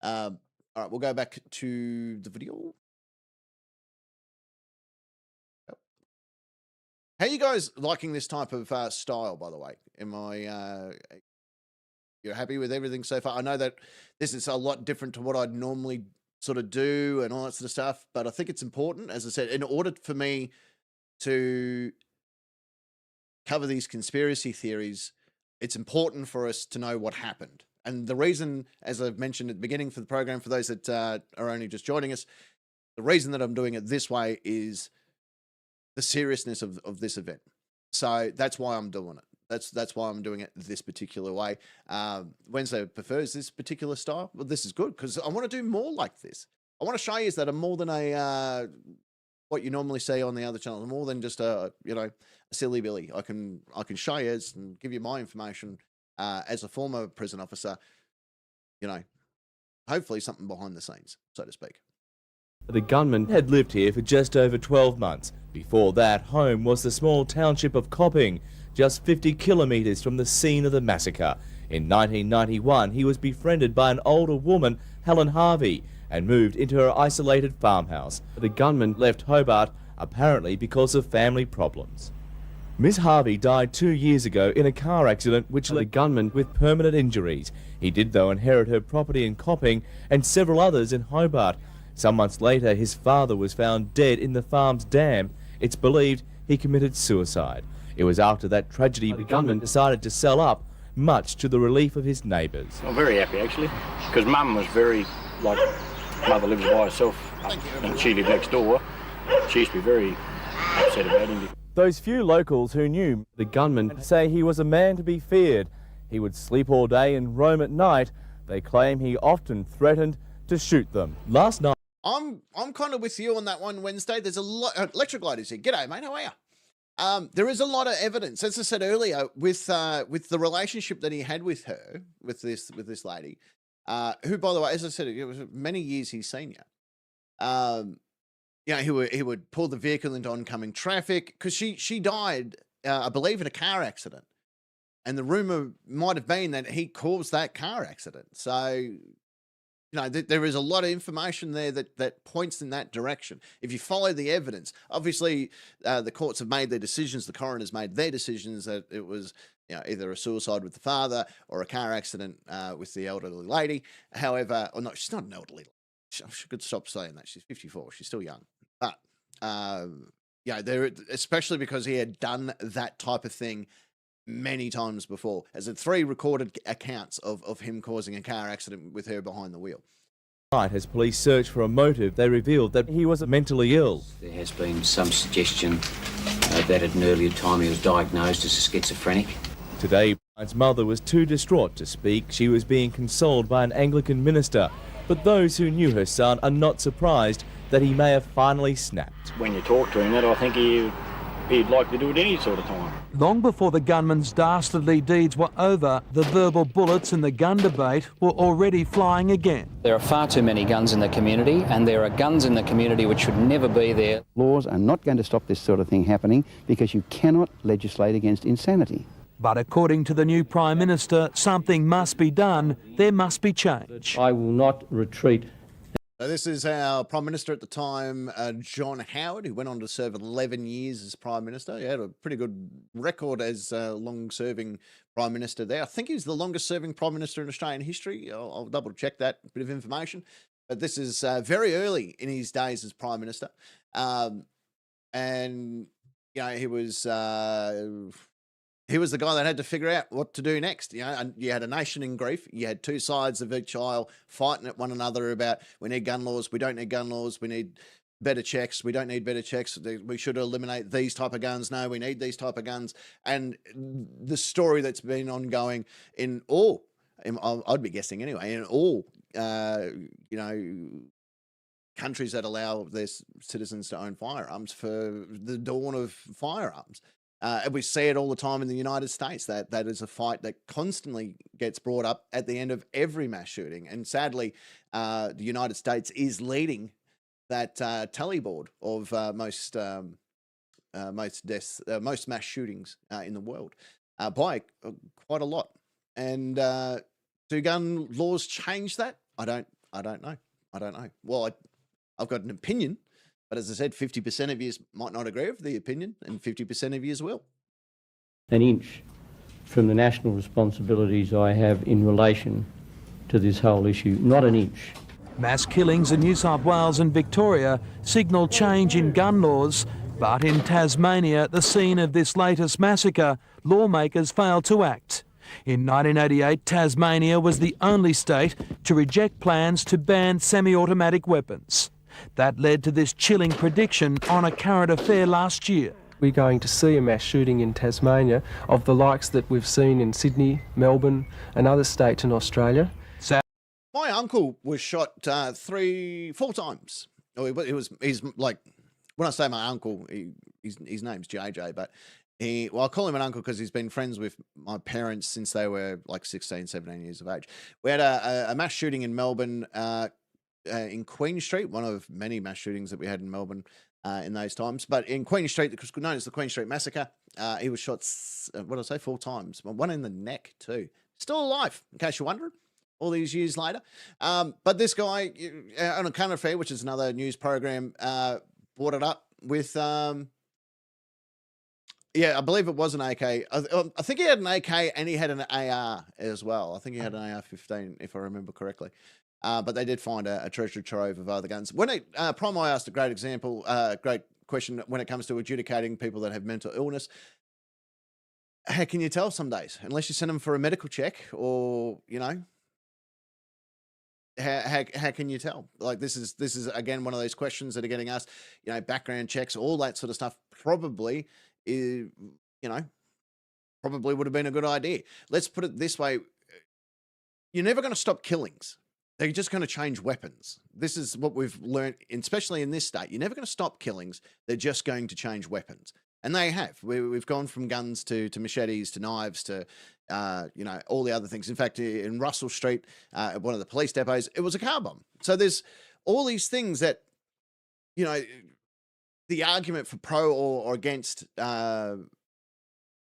All right, we'll go back to the video. Yep. How are you guys liking this type of style, by the way? You're happy with everything so far? I know that this is a lot different to what I'd normally sort of do and all that sort of stuff, but I think it's important, as I said, in order for me to cover these conspiracy theories, it's important for us to know what happened. And the reason, as I've mentioned at the beginning for the program, for those that are only just joining us, the reason that I'm doing it this way is the seriousness of this event. So that's why I'm doing it. That's why I'm doing it this particular way. Wednesday prefers this particular style. Well, this is good because I want to do more like this. I want to show you that I'm more than a what you normally see on the other channels. I'm more than just a silly Billy. I can show you and give you my information as a former prison officer. Hopefully something behind the scenes, so to speak. The gunman had lived here for just over 12 months. Before that, home was the small township of Copping, just 50 kilometres from the scene of the massacre. In 1991, he was befriended by an older woman, Helen Harvey, and moved into her isolated farmhouse. The gunman left Hobart, apparently because of family problems. Miss Harvey died 2 years ago in a car accident which left the gunman with permanent injuries. He did, though, inherit her property in Copping and several others in Hobart. Some months later, his father was found dead in the farm's dam. It's believed he committed suicide. It was after that tragedy the gunman decided to sell up, much to the relief of his neighbours. I'm very happy actually, because Mum was very, like, mother lives by herself and she lived next door. She used to be very upset about him. Those few locals who knew the gunman say he was a man to be feared. He would sleep all day and roam at night. They claim he often threatened to shoot them. Last night... I'm kind of with you on that one, Wednesday. There's a lot... Electric Light is here. G'day, mate. How are you? There is a lot of evidence, as I said earlier, with the relationship that he had with her, with this lady, who, by the way, as I said, it was many years his senior. You know, he would pull the vehicle into oncoming traffic because she died, I believe, in a car accident, and the rumor might have been that he caused that car accident. So, you know, there is a lot of information there that points in that direction. If you follow the evidence, obviously the courts have made their decisions, the coroner's made their decisions that it was, you know, either a suicide with the father or a car accident with the elderly lady. However, or no, she's not an elderly lady. I should stop saying that. She's 54. She's still young. But, yeah, especially because he had done that type of thing many times before. As 3 recorded accounts of him causing a car accident with her behind the wheel. As police searched for a motive, they revealed that he was mentally ill. There has been some suggestion that at an earlier time he was diagnosed as a schizophrenic. Today, Brian's mother was too distraught to speak. She was being consoled by an Anglican minister. But those who knew her son are not surprised that he may have finally snapped. When you talk to him, I think he'd like to do it any sort of time. Long before the gunman's dastardly deeds were over, the verbal bullets in the gun debate were already flying again. There are far too many guns in the community, and there are guns in the community which should never be there. Laws are not going to stop this sort of thing happening because you cannot legislate against insanity. But according to the new Prime Minister, something must be done. There must be change. I will not retreat. So this is our Prime Minister at the time, John Howard, who went on to serve 11 years as Prime Minister. He had a pretty good record as long-serving Prime Minister there. I think he's the longest-serving Prime Minister in Australian history. I'll double-check that bit of information. But this is very early in his days as Prime Minister. And, you know, he was the guy that had to figure out what to do next. You know, and you had a nation in grief. You had 2 sides of each aisle fighting at one another about, we need gun laws, we don't need gun laws, we need better checks, we don't need better checks, we should eliminate these type of guns, no, we need these type of guns. And the story that's been ongoing in all, I'd be guessing anyway, in all, you know, countries that allow their citizens to own firearms for the dawn of firearms. And we see it all the time in the United States. That is a fight that constantly gets brought up at the end of every mass shooting. And sadly, the United States is leading that tally board of most deaths, most mass shootings in the world by quite a lot. And do gun laws change that? I don't know. I don't know. Well, I've got an opinion. But as I said, 50% of you might not agree with the opinion, and 50% of you will. An inch from the national responsibilities I have in relation to this whole issue. Not an inch. Mass killings in New South Wales and Victoria signal change in gun laws, but in Tasmania, the scene of this latest massacre, lawmakers failed to act. In 1988, Tasmania was the only state to reject plans to ban semi-automatic weapons. That led to this chilling prediction on a current affair last year. We're going to see a mass shooting in Tasmania of the likes that we've seen in Sydney, Melbourne and other states in Australia. My uncle was shot 4 times. He's like, when I say my uncle, his name's JJ, but I call him an uncle because he's been friends with my parents since they were like 16, 17 years of age. We had a mass shooting in Melbourne, in Queen Street, one of many mass shootings that we had in Melbourne in those times. But in Queen Street, known as the Queen Street Massacre, he was shot, 4 times? One in the neck too. Still alive, in case you're wondering, all these years later. But this guy, on a current affair, which is another news program, brought it up with, I believe it was an AK. I think he had an AK and he had an AR as well. I think he had an AR-15, if I remember correctly. But they did find a treasure trove of other guns. When Primo asked a great question when it comes to adjudicating people that have mental illness. how can you tell some days? Unless you send them for a medical check or, you know, how can you tell? Like, this is again one of those questions that are getting asked, you know, background checks, all that sort of stuff probably is, you know, probably would have been a good idea. Let's put it this way. You're never going to stop killings. They're just going to change weapons. This is what we've learned, especially in this state. You're never going to stop killings. They're just going to change weapons. And they have. We've gone from guns to machetes to knives to, you know, all the other things. In fact, in Russell Street, at one of the police depots, it was a car bomb. So there's all these things that, you know, the argument for pro or against, you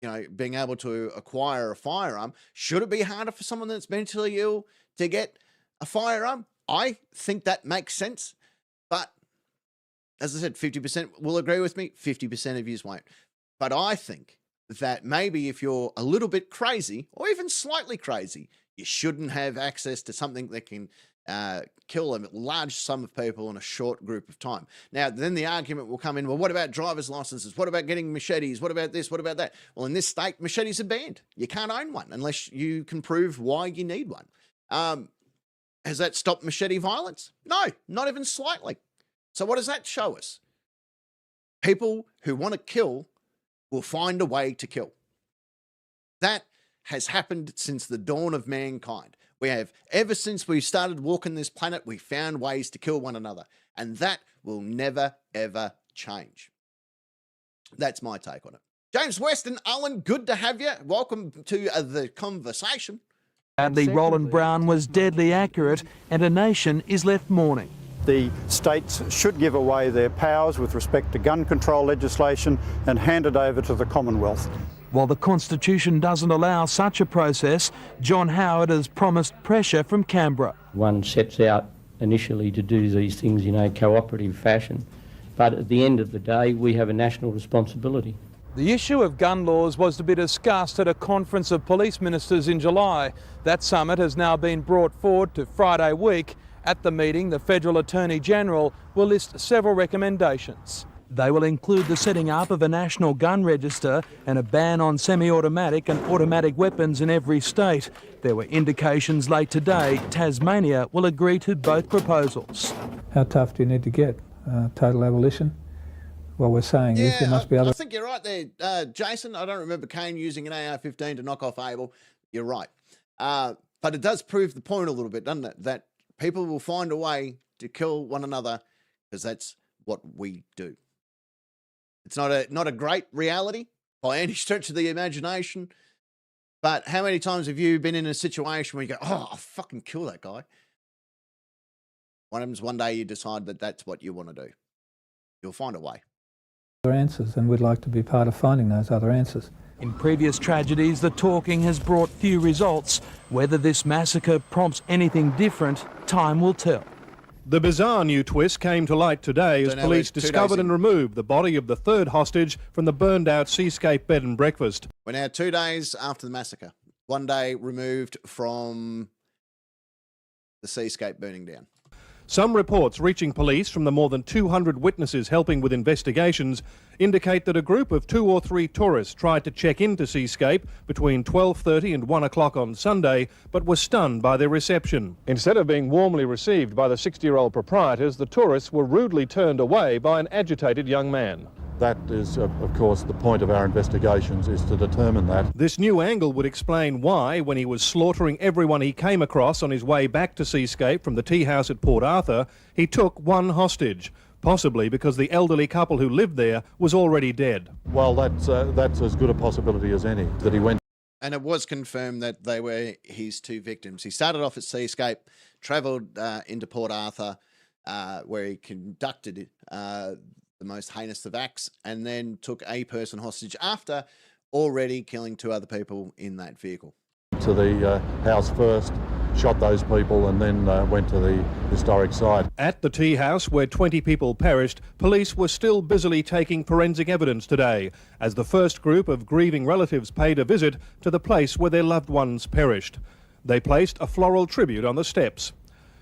know, being able to acquire a firearm, should it be harder for someone that's mentally ill to get a firearm? I think that makes sense. But as I said, 50% will agree with me, 50% of yous won't. But I think that maybe if you're a little bit crazy or even slightly crazy, you shouldn't have access to something that can kill a large sum of people in a short group of time. Now, then the argument will come in, well, what about driver's licenses? What about getting machetes? What about this? What about that? Well, in this state, machetes are banned. You can't own one unless you can prove why you need one. Has that stopped machete violence? No, not even slightly. So what does that show us? People who want to kill will find a way to kill. That has happened since the dawn of mankind. We have, ever since we started walking this planet, we found ways to kill one another. And that will never, ever change. That's my take on it. James Weston, Owen, good to have you. Welcome to the conversation. Sadly, Roland Brown was deadly accurate, and a nation is left mourning. The states should give away their powers with respect to gun control legislation and hand it over to the Commonwealth. While the Constitution doesn't allow such a process, John Howard has promised pressure from Canberra. One sets out initially to do these things in a cooperative fashion, but at the end of the day, we have a national responsibility. The issue of gun laws was to be discussed at a conference of police ministers in July. That summit has now been brought forward to Friday week. At the meeting, the Federal Attorney General will list several recommendations. They will include the setting up of a national gun register and a ban on semi-automatic and automatic weapons in every state. There were indications late today Tasmania will agree to both proposals. How tough do you need to get? Total abolition? What we're saying is there must be other... I think you're right there, Jason. I don't remember Kane using an AR-15 to knock off Abel. You're right. But it does prove the point a little bit, doesn't it? That people will find a way to kill one another because that's what we do. It's not a great reality by any stretch of the imagination, but how many times have you been in a situation where you go, oh, I'll fucking kill that guy? What happens one day you decide that that's what you want to do? You'll find a way. Other answers, and we'd like to be part of finding those other answers. In previous tragedies, the talking has brought few results. Whether this massacre prompts anything different, time will tell. The bizarre new twist came to light today as police discovered and removed the body of the third hostage from the burned-out Seascape bed and breakfast. We're now 2 days after the massacre. 1 day removed from the Seascape burning down. Some reports reaching police from the more than 200 witnesses helping with investigations indicate that a group of 2 or 3 tourists tried to check into Seascape between 12:30 and 1 o'clock on Sunday, but were stunned by their reception. Instead of being warmly received by the 60-year-old proprietors, the tourists were rudely turned away by an agitated young man. That is, of course, the point of our investigations, is to determine that. This new angle would explain why, when he was slaughtering everyone he came across on his way back to Seascape from the tea house at Port Arthur, he took one hostage, possibly because the elderly couple who lived there was already dead. Well, that's as good a possibility as any, that he went... And it was confirmed that they were his 2 victims. He started off at Seascape, travelled into Port Arthur, where he conducted the most heinous of acts, and then took a person hostage after already killing 2 other people in that vehicle. To the house first, shot those people, and then went to the historic site. At the tea house, where 20 people perished, police were still busily taking forensic evidence today, as the first group of grieving relatives paid a visit to the place where their loved ones perished. They placed a floral tribute on the steps.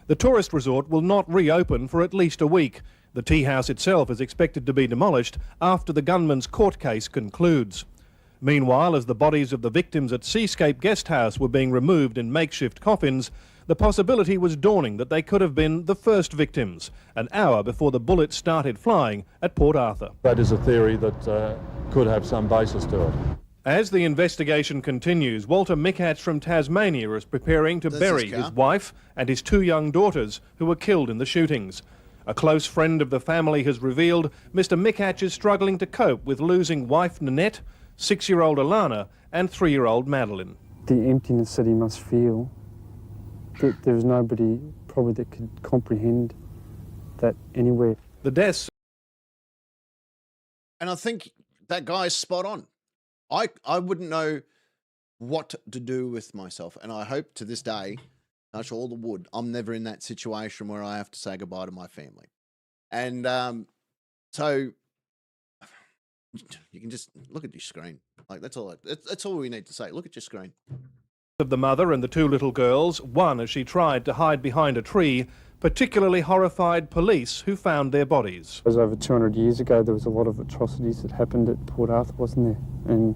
The tourist resort will not reopen for at least a week. The tea house itself is expected to be demolished after the gunman's court case concludes. Meanwhile, as the bodies of the victims at Seascape Guest House were being removed in makeshift coffins, the possibility was dawning that they could have been the first victims, an hour before the bullets started flying at Port Arthur. That is a theory that could have some basis to it. As the investigation continues, Walter Mickatz from Tasmania is preparing to bury his wife and his 2 young daughters who were killed in the shootings. A close friend of the family has revealed Mr Mickatz is struggling to cope with losing wife Nanette, 6-year-old Alana and 3-year-old Madeline. The emptiness that he must feel, that there's nobody probably that could comprehend that anywhere. The deaths. And I think that guy's spot on. I wouldn't know what to do with myself. And I hope to this day, touch all the wood, I'm never in that situation where I have to say goodbye to my family. And so you can just look at your screen. Like that's all we need to say. Look at your screen. Of the mother and the 2 little girls, one as she tried to hide behind a tree, particularly horrified police who found their bodies. It was over 200 years ago. There was a lot of atrocities that happened at Port Arthur, wasn't there?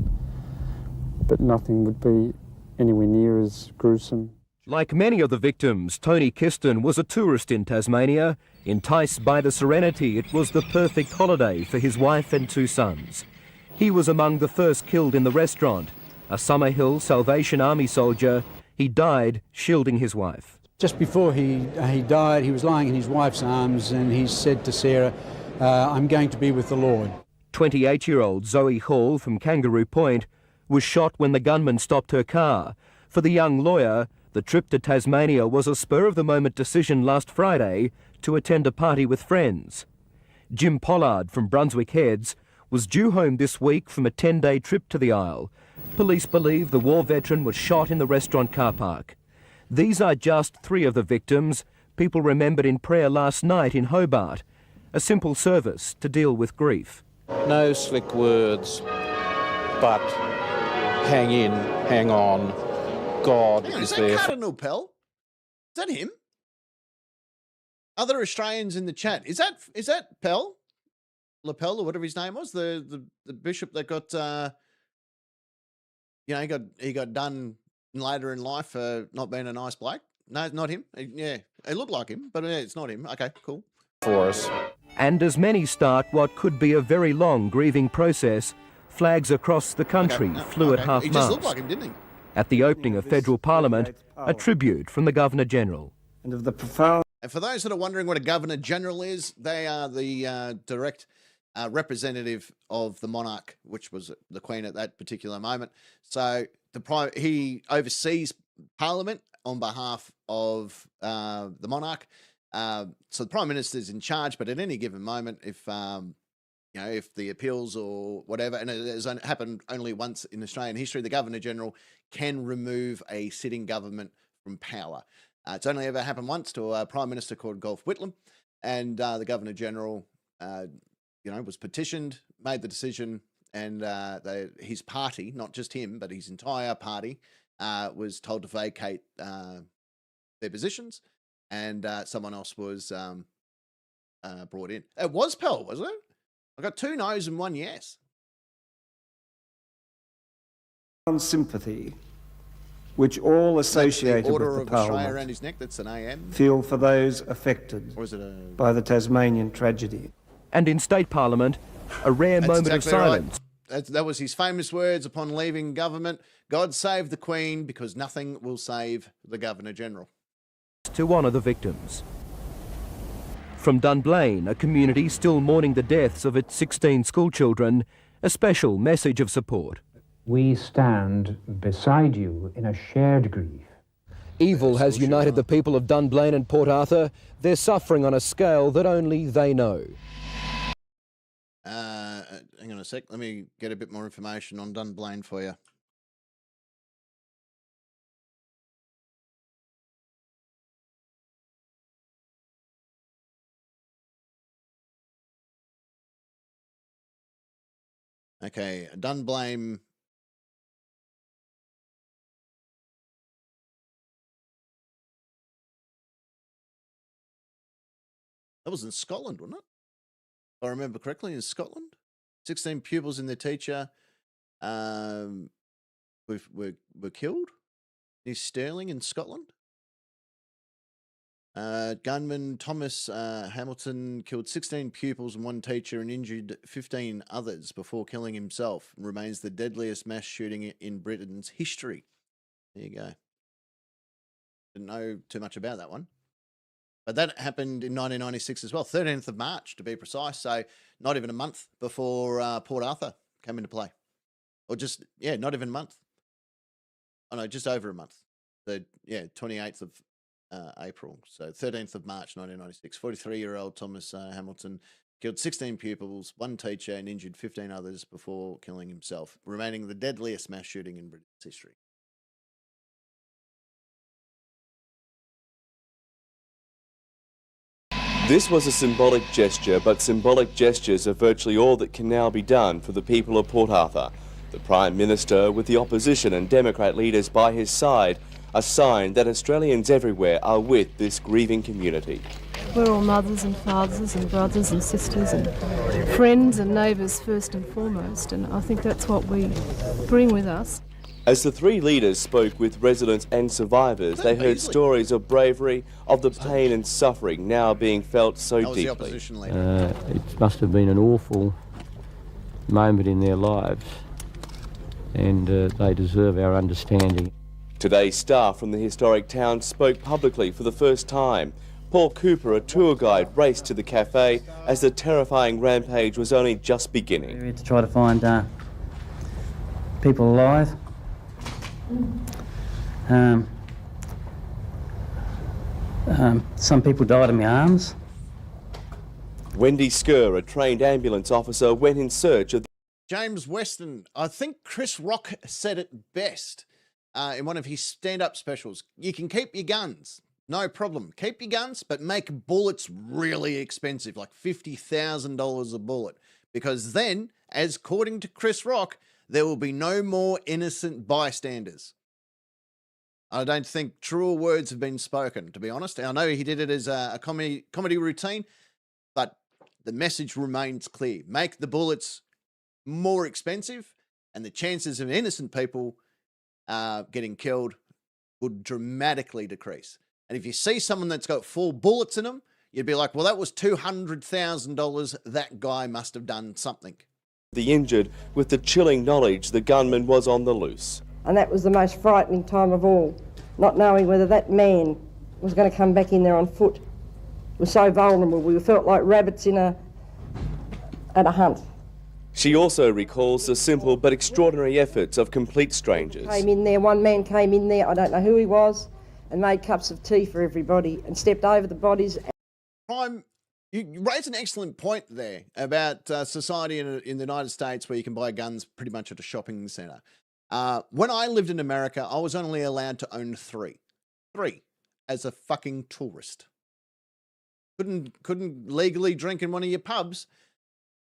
But nothing would be anywhere near as gruesome. Like many of the victims, Tony Kiston was a tourist in Tasmania. Enticed by the serenity, it was the perfect holiday for his wife and 2 sons. He was among the first killed in the restaurant. A Summerhill Salvation Army soldier, he died shielding his wife. Just before he died, he was lying in his wife's arms and he said to Sarah, I'm going to be with the Lord. 28-year-old Zoe Hall from Kangaroo Point was shot when the gunman stopped her car. For the young lawyer, the trip to Tasmania was a spur-of-the-moment decision last Friday to attend a party with friends. Jim Pollard from Brunswick Heads was due home this week from a 10-day trip to the Isle. Police believe the war veteran was shot in the restaurant car park. These are just 3 of the victims people remembered in prayer last night in Hobart, a simple service to deal with grief. No slick words, but hang in, hang on. God is there. Is that Cardinal Pell? Is that him? Other Australians in the chat. Is that Pell? Lapel or whatever his name was, the bishop that got he got done later in life for not being a nice bloke. No, not him. Yeah, it looked like him, but it's not him. Okay, cool. For us. And as many start what could be a very long grieving process, flags across the country flew at half-mast. He just looked like him, didn't he? At the opening of federal parliament, a tribute from the Governor-General. And for those that are wondering what a Governor-General is, they are the direct representative of the monarch, which was the Queen at that particular moment. So he oversees Parliament on behalf of the monarch. So the Prime Minister's in charge, but at any given moment, if if the appeals or whatever, and it has happened only once in Australian history, the Governor-General can remove a sitting government from power. It's only ever happened once to a Prime Minister called Golf Whitlam, and the Governor-General was petitioned, made the decision, and his party, not just him, but his entire party, was told to vacate their positions, and someone else was brought in. It was Pell, wasn't it? I got 2 no's and 1 yes. Sympathy, which all associated the Order with of the Australia Parliament around his neck. That's an AM. feel for those affected Or is it by the Tasmanian tragedy. And in State Parliament, a rare moment exactly of silence. Right. That was his famous words upon leaving government. God save the Queen, because nothing will save the Governor-General. To honour the victims. From Dunblane, a community still mourning the deaths of its 16 schoolchildren, a special message of support. We stand beside you in a shared grief. Evil has united the people of Dunblane and Port Arthur. They're suffering on a scale that only they know. Hang on a sec. Let me get a bit more information on Dunblane for you. Okay, Dunblane. That was in Scotland, wasn't it? If I remember correctly, in Scotland. 16 pupils and their teacher were killed near Stirling in Scotland. Gunman Thomas Hamilton killed 16 pupils and 1 teacher and injured 15 others before killing himself, and remains the deadliest mass shooting in Britain's history. There you go. Didn't know too much about that one. But that happened in 1996 as well, 13th of March to be precise, so not even a month before Port Arthur came into play. Or just, yeah, not even a month. Oh no, just over a month. So, yeah, 28th of April. So 13th of March 1996, 43-year-old Thomas Hamilton killed 16 pupils, 1 teacher and injured 15 others before killing himself, remaining the deadliest mass shooting in British history. This was a symbolic gesture, but symbolic gestures are virtually all that can now be done for the people of Port Arthur. The Prime Minister, with the opposition and Democrat leaders by his side, a sign that Australians everywhere are with this grieving community. We're all mothers and fathers and brothers and sisters and friends and neighbours first and foremost, and I think that's what we bring with us. As the 3 leaders spoke with residents and survivors, they heard stories of bravery, of the pain and suffering now being felt so deeply. It must have been an awful moment in their lives, and they deserve our understanding. Today, staff from the historic town spoke publicly for the first time. Paul Cooper, a tour guide, raced to the cafe as the terrifying rampage was only just beginning. We're here to try to find people alive. Some people died in my arms. Wendy Skur, a trained ambulance officer, went in search of James Weston. I think Chris Rock said it best in one of his stand-up specials. You can keep your guns, no problem. Keep your guns, but make bullets really expensive, like $50,000 a bullet. Because then, as according to Chris Rock, there will be no more innocent bystanders. I don't think truer words have been spoken, to be honest. I know he did it as a comedy routine, but the message remains clear. Make the bullets more expensive, and the chances of innocent people getting killed would dramatically decrease. And if you see someone that's got 4 bullets in them, you'd be like, well, that was $200,000. That guy must have done something. The injured with the chilling knowledge the gunman was on the loose. And that was the most frightening time of all, not knowing whether that man was going to come back in there on foot. It was so vulnerable. We felt like rabbits at a hunt. She also recalls the simple but extraordinary efforts of complete strangers. One man came in there, I don't know who he was, and made cups of tea for everybody and stepped over the bodies. You raise an excellent point there about society in the United States where you can buy guns pretty much at a shopping centre. When I lived in America, I was only allowed to own 3. 3 as a fucking tourist. Couldn't legally drink in one of your pubs,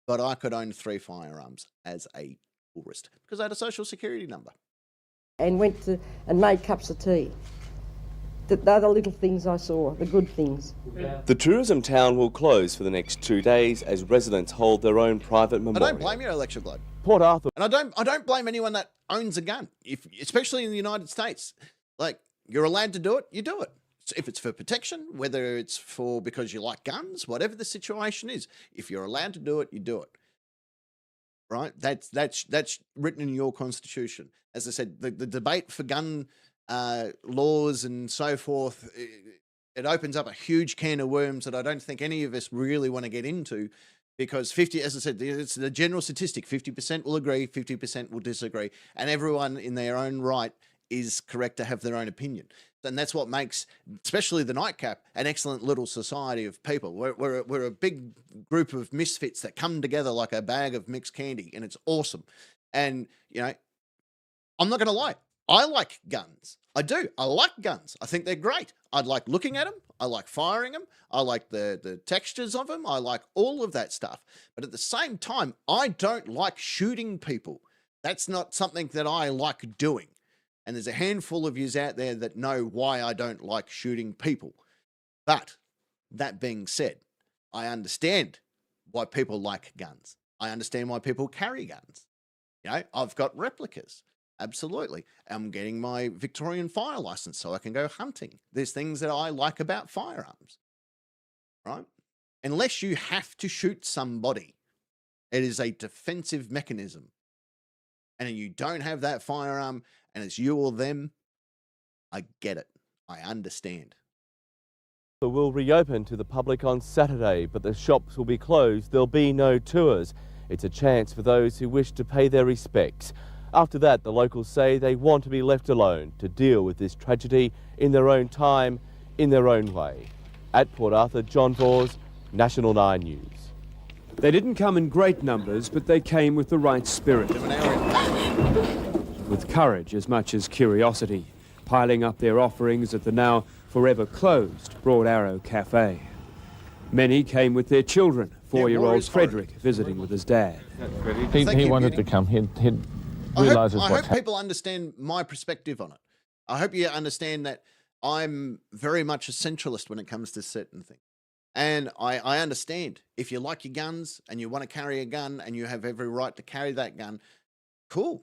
but I could own 3 firearms as a tourist because I had a social security number. And went and made cups of tea. They're the little things I saw, the good things. The tourism town will close for the next 2 days as residents hold their own private memorial. I don't blame you, Alexa Globe. Port Arthur. And I don't blame anyone that owns a gun, especially in the United States. Like, you're allowed to do it, you do it. If it's for protection, whether it's for because you like guns, whatever the situation is, if you're allowed to do it, you do it. Right? That's written in your constitution. As I said, the debate for gun laws and so forth, it opens up a huge can of worms that I don't think any of us really want to get into, because as I said, it's the general statistic, 50% will agree, 50% will disagree, and everyone in their own right is correct to have their own opinion. And that's what makes, especially the Nightcap, an excellent little society of people. We're a big group of misfits that come together like a bag of mixed candy, and it's awesome. And, I'm not going to lie. I like guns. I do. I like guns. I think they're great. I like looking at them. I like firing them. I like the textures of them. I like all of that stuff. But at the same time, I don't like shooting people. That's not something that I like doing. And there's a handful of yous out there that know why I don't like shooting people. But that being said, I understand why people like guns. I understand why people carry guns. You know, I've got replicas. Absolutely. I'm getting my Victorian fire license so I can go hunting. There's things that I like about firearms, right? Unless you have to shoot somebody, it is a defensive mechanism. And you don't have that firearm and it's you or them, I get it. I understand. Will reopen to the public on Saturday, but the shops will be closed. There'll be no tours. It's a chance for those who wish to pay their respects. After that, the locals say they want to be left alone to deal with this tragedy in their own time, in their own way. At Port Arthur, John Vors, National 9 News. They didn't come in great numbers, but they came with the right spirit. With courage as much as curiosity, piling up their offerings at the now forever closed Broad Arrow Cafe. Many came with their children, 4-year-old Frederick visiting with his dad. He wanted to come. He'd realises I what's hope people understand my perspective on it. I hope you understand that I'm very much a centralist when it comes to certain things. And I understand if you like your guns and you want to carry a gun and you have every right to carry that gun, cool,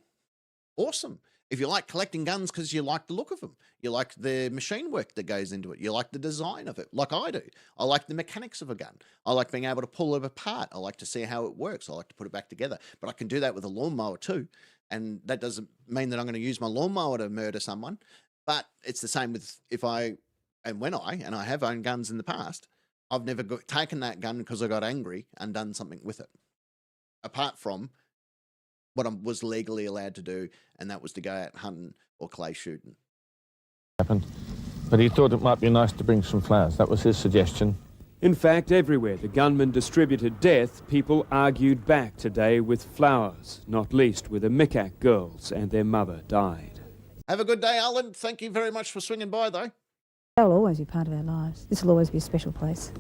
awesome. If you like collecting guns because you like the look of them, you like the machine work that goes into it, you like the design of it, like I do. I like the mechanics of a gun. I like being able to pull it apart. I like to see how it works. I like to put it back together. But I can do that with a lawnmower too. And that doesn't mean that I'm going to use my lawnmower to murder someone. But it's the same with when I have owned guns in the past, I've never taken that gun because I got angry and done something with it. Apart from what I was legally allowed to do, and that was to go out hunting or clay shooting. happened. But he thought it might be nice to bring some flowers. That was his suggestion. In fact, everywhere the gunman distributed death, people argued back today with flowers, not least where the Mikac girls and their mother died. Have a good day, Alan. Thank you very much for swinging by, though. They'll always be part of our lives. This will always be a special place.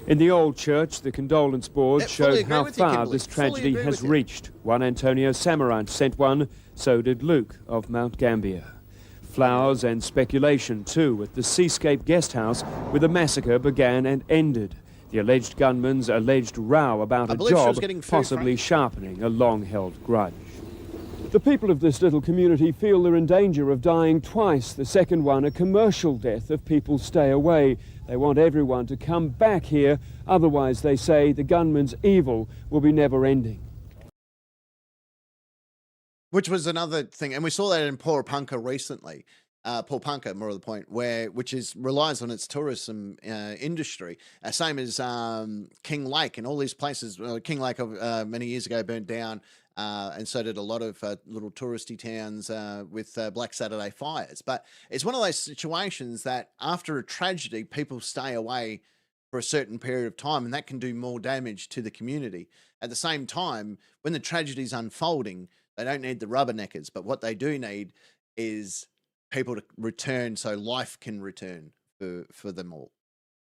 In the old church, the condolence board showed how far Kimberly. this tragedy Fully agree has with you. reached. One Antonio Samarant sent one, so did Luke of Mount Gambier. Flowers and speculation, too, at the Seascape guest house where the massacre began and ended. The alleged gunman's alleged row about a believe she was job getting food possibly sharpening a long-held grudge. The people of this little community feel they're in danger of dying twice. The second one, a commercial death if people stay away. They want everyone to come back here, otherwise, they say, the gunman's evil will be never-ending. Which was another thing, and we saw that in Porepunka recently. Porepunka, more of the point, which relies on its tourism industry, same as King Lake and all these places. King Lake many years ago burnt down, and so did a lot of little touristy towns with Black Saturday fires. But it's one of those situations that after a tragedy, people stay away for a certain period of time, and that can do more damage to the community. At the same time, when the tragedy's unfolding, they don't need the rubberneckers, but what they do need is people to return so life can return for them all.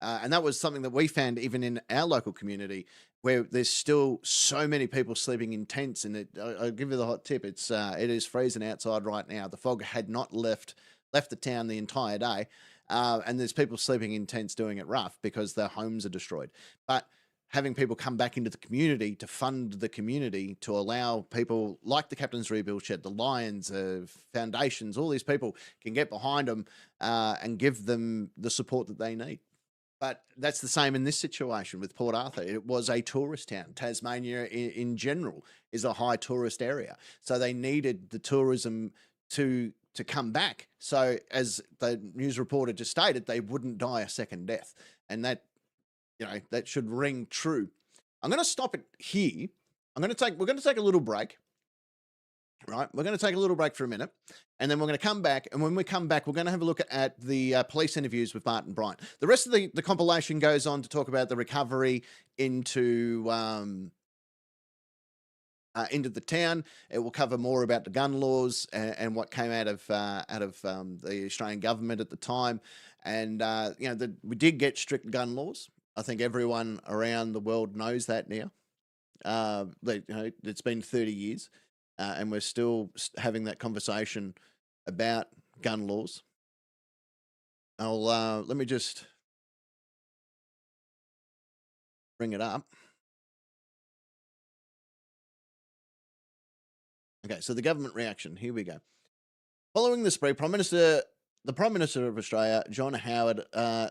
And that was something that we found even in our local community, where there's still so many people sleeping in tents. And I'll give you the hot tip. It is freezing outside right now. The fog had not left the town the entire day. And there's people sleeping in tents doing it rough because their homes are destroyed. But having people come back into the community to fund the community, to allow people like the Captain's Rebuild Shed, the Lions, foundations, all these people can get behind them and give them the support that they need. But that's the same in this situation with Port Arthur. It was a tourist town. Tasmania in general is a high tourist area. So they needed the tourism to come back. So as the news reporter just stated, they wouldn't die a second death. And that, that should ring true. I'm going to stop it here. We're going to take a little break. Right. We're going to take a little break for a minute, and then we're going to come back. And when we come back, we're going to have a look at the police interviews with Martin Bryant. The rest of the compilation goes on to talk about the recovery into the town. It will cover more about the gun laws and what came out of the Australian government at the time. And we did get strict gun laws. I think everyone around the world knows that now. It's been 30 years. And we're still having that conversation about gun laws. Let me just bring it up. Okay, so the government reaction. Here we go. Following the spree, the Prime Minister of Australia, John Howard,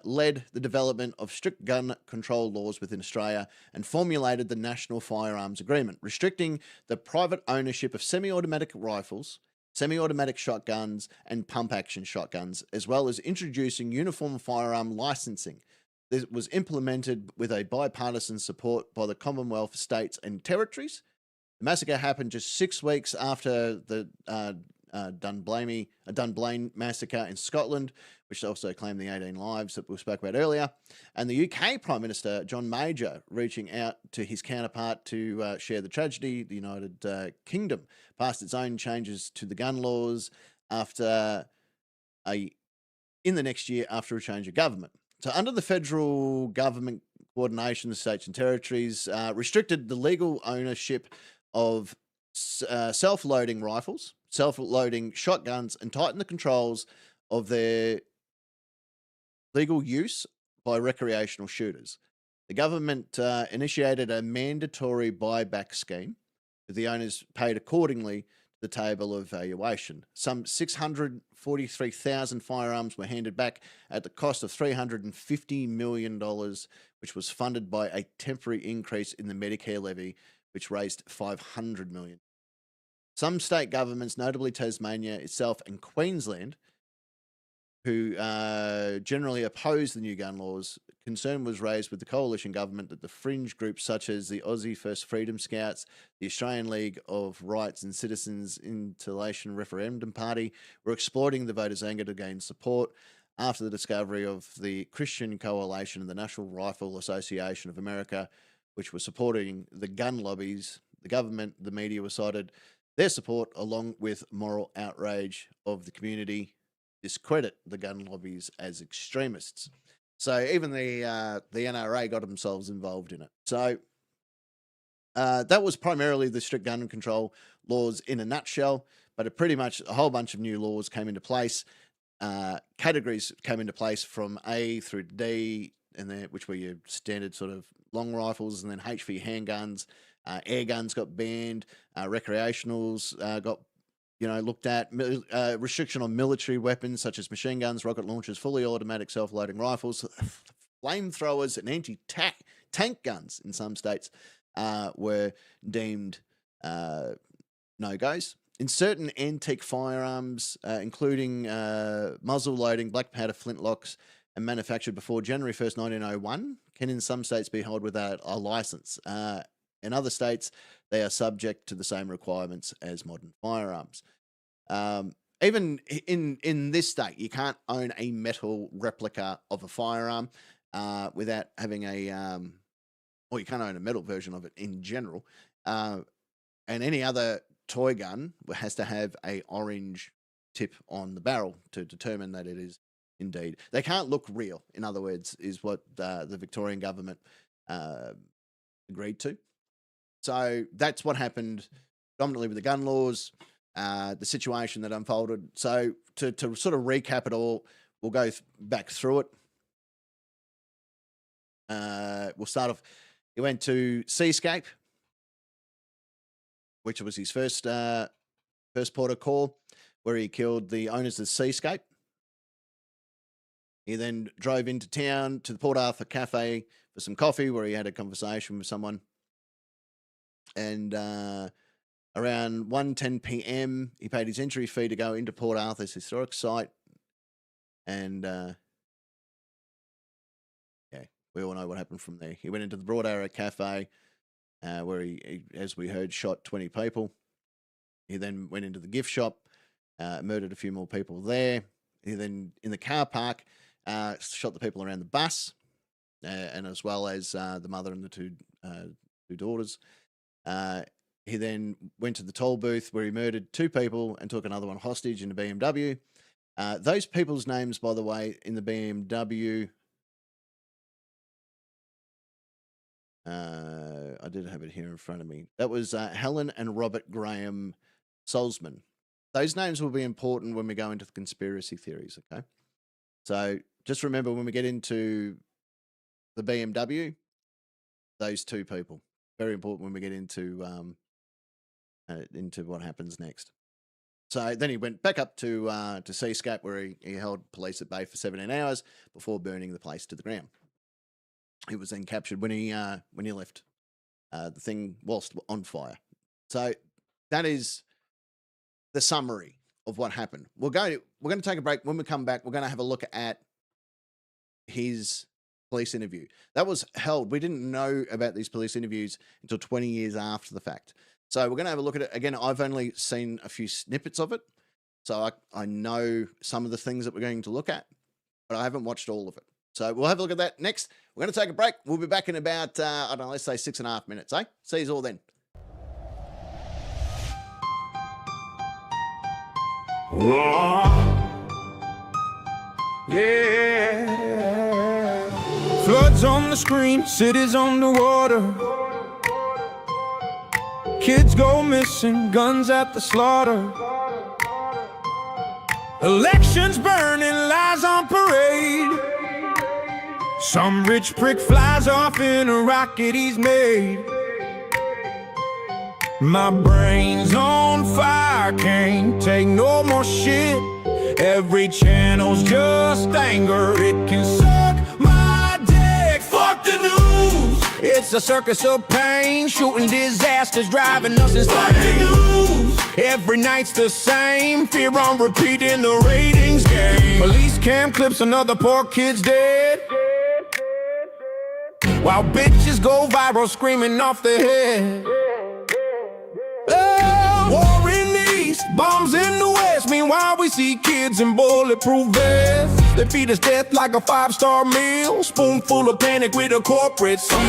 led the development of strict gun control laws within Australia and formulated the National Firearms Agreement, restricting the private ownership of semi-automatic rifles, semi-automatic shotguns, and pump-action shotguns, as well as introducing uniform firearm licensing. This was implemented with a bipartisan support by the Commonwealth, states, and territories. The massacre happened just 6 weeks after the Dunblane massacre in Scotland, which also claimed the 18 lives that we spoke about earlier. And the UK Prime Minister, John Major, reaching out to his counterpart to share the tragedy, the United Kingdom, passed its own changes to the gun laws in the next year after a change of government. So under the federal government coordination, the states and territories restricted the legal ownership of self-loading rifles, self-loading shotguns, and tightened the controls of their legal use by recreational shooters. The government initiated a mandatory buyback scheme, with the owners paid accordingly to the table of valuation. Some 643,000 firearms were handed back at the cost of $350 million, which was funded by a temporary increase in the Medicare levy, which raised $500 million. Some state governments, notably Tasmania itself and Queensland, who generally opposed the new gun laws, concern was raised with the coalition government that the fringe groups such as the Aussie First Freedom Scouts, the Australian League of Rights and Citizens Insulation Referendum Party were exploiting the voters' anger to gain support after the discovery of the Christian Coalition and the National Rifle Association of America, which were supporting the gun lobbies. The government, the media were cited their support, along with moral outrage of the community, discredit the gun lobbies as extremists. So even the NRA got themselves involved in it. So that was primarily the strict gun control laws in a nutshell, but it pretty much a whole bunch of new laws came into place. Categories came into place from A through D, and then which were your standard sort of long rifles, and then H for your handguns. Air guns got banned. Recreationals got looked at. Restriction on military weapons such as machine guns, rocket launchers, fully automatic self-loading rifles, flamethrowers, and anti-tank guns in some states were deemed no-goes. In certain antique firearms, including muzzle loading, black powder flintlocks, and manufactured before January 1st, 1901, can in some states be held without a license. In other states, they are subject to the same requirements as modern firearms. Even in this state, you can't own a metal replica of a firearm without having or you can't own a metal version of it in general. And any other toy gun has to have a orange tip on the barrel to determine that it is indeed. They can't look real, in other words, is what the Victorian government agreed to. So that's what happened dominantly with the gun laws, the situation that unfolded. So to sort of recap it all, we'll go back through it. We'll start off. He went to Seascape, which was his first port of call, where he killed the owners of Seascape. He then drove into town to the Port Arthur Cafe for some coffee, where he had a conversation with someone. And around 1:10 p.m., he paid his entry fee to go into Port Arthur's historic site. And we all know what happened from there. He went into the Broad Arrow Cafe, where he, as we heard, shot 20 people. He then went into the gift shop, murdered a few more people there. He then, in the car park, shot the people around the bus, and as well as the mother and the two daughters. He then went to the toll booth where he murdered 2 people and took another one hostage in a BMW. Those people's names, by the way, in the BMW, I did have it here in front of me. That was Helen and Robert Graham Salzman. Those names will be important when we go into the conspiracy theories, okay? So just remember, when we get into the BMW, those 2 people. Very important when we get into into what happens next. So then he went back up to Seascape, where he held police at bay for 17 hours before burning the place to the ground. He was then captured when he left the thing whilst on fire. So that is the summary of what happened. We're going to take a break. When we come back, we're going to have a look at his police interview. That was held. We didn't know about these police interviews until 20 years after the fact. So we're going to have a look at it. Again, I've only seen a few snippets of it. So I know some of the things that we're going to look at, but I haven't watched all of it. So we'll have a look at that next. We're going to take a break. We'll be back in about, I don't know, let's say 6.5 minutes, eh? See you all then. Yeah. Floods on the screen, cities underwater. Kids go missing, guns at the slaughter. Elections burning, lies on parade. Some rich prick flies off in a rocket he's made. My brain's on fire, can't take no more shit. Every channel's just anger, it can suck my dick. Fuck the news. It's a circus of pain, shooting disasters, driving us insane. Every night's the same, fear on repeat in the ratings game. Police cam clips, another poor kid's dead. While bitches go viral, screaming off the head. Oh, war in the east, bombs in the west. Meanwhile we see kids in bulletproof vests. They feed us death like a 5-star meal. Spoonful of panic with a corporate seal.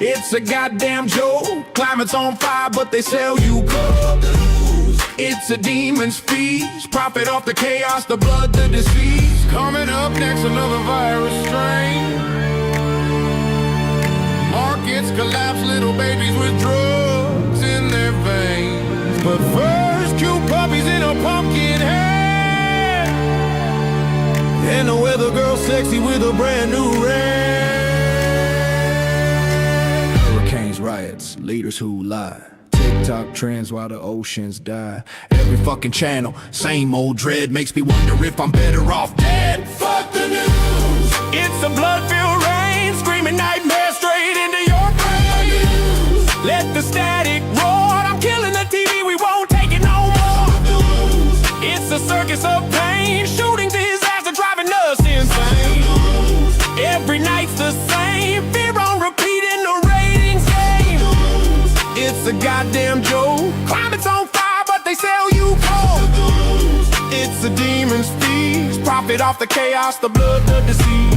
It's a goddamn joke. Climate's on fire, but they sell you coke. It's a demon's feast. Profit off the chaos, the blood, the disease. Coming up next, another virus strain. Markets collapse, little babies with drugs in their veins. But first, cute puppies in a pumpkin hat. And a weather girl sexy with a brand new red. Hurricanes, riots, leaders who lie. TikTok trends while the oceans die. Every fucking channel, same old dread. Makes me wonder if I'm better off dead. Fuck the news. It's a blood-filled rain, screaming nightmares straight into your brain. Let the static roar. I'm killing the TV, we won't take it no more. It's a circus of pain, shooting disaster, driving us insane. Every night's the same, fear on repeat in the ratings game. It's a goddamn joke. Climate's on fire, but they sell you coke. It's a demon's feast. Profit off the chaos, the blood, the disease.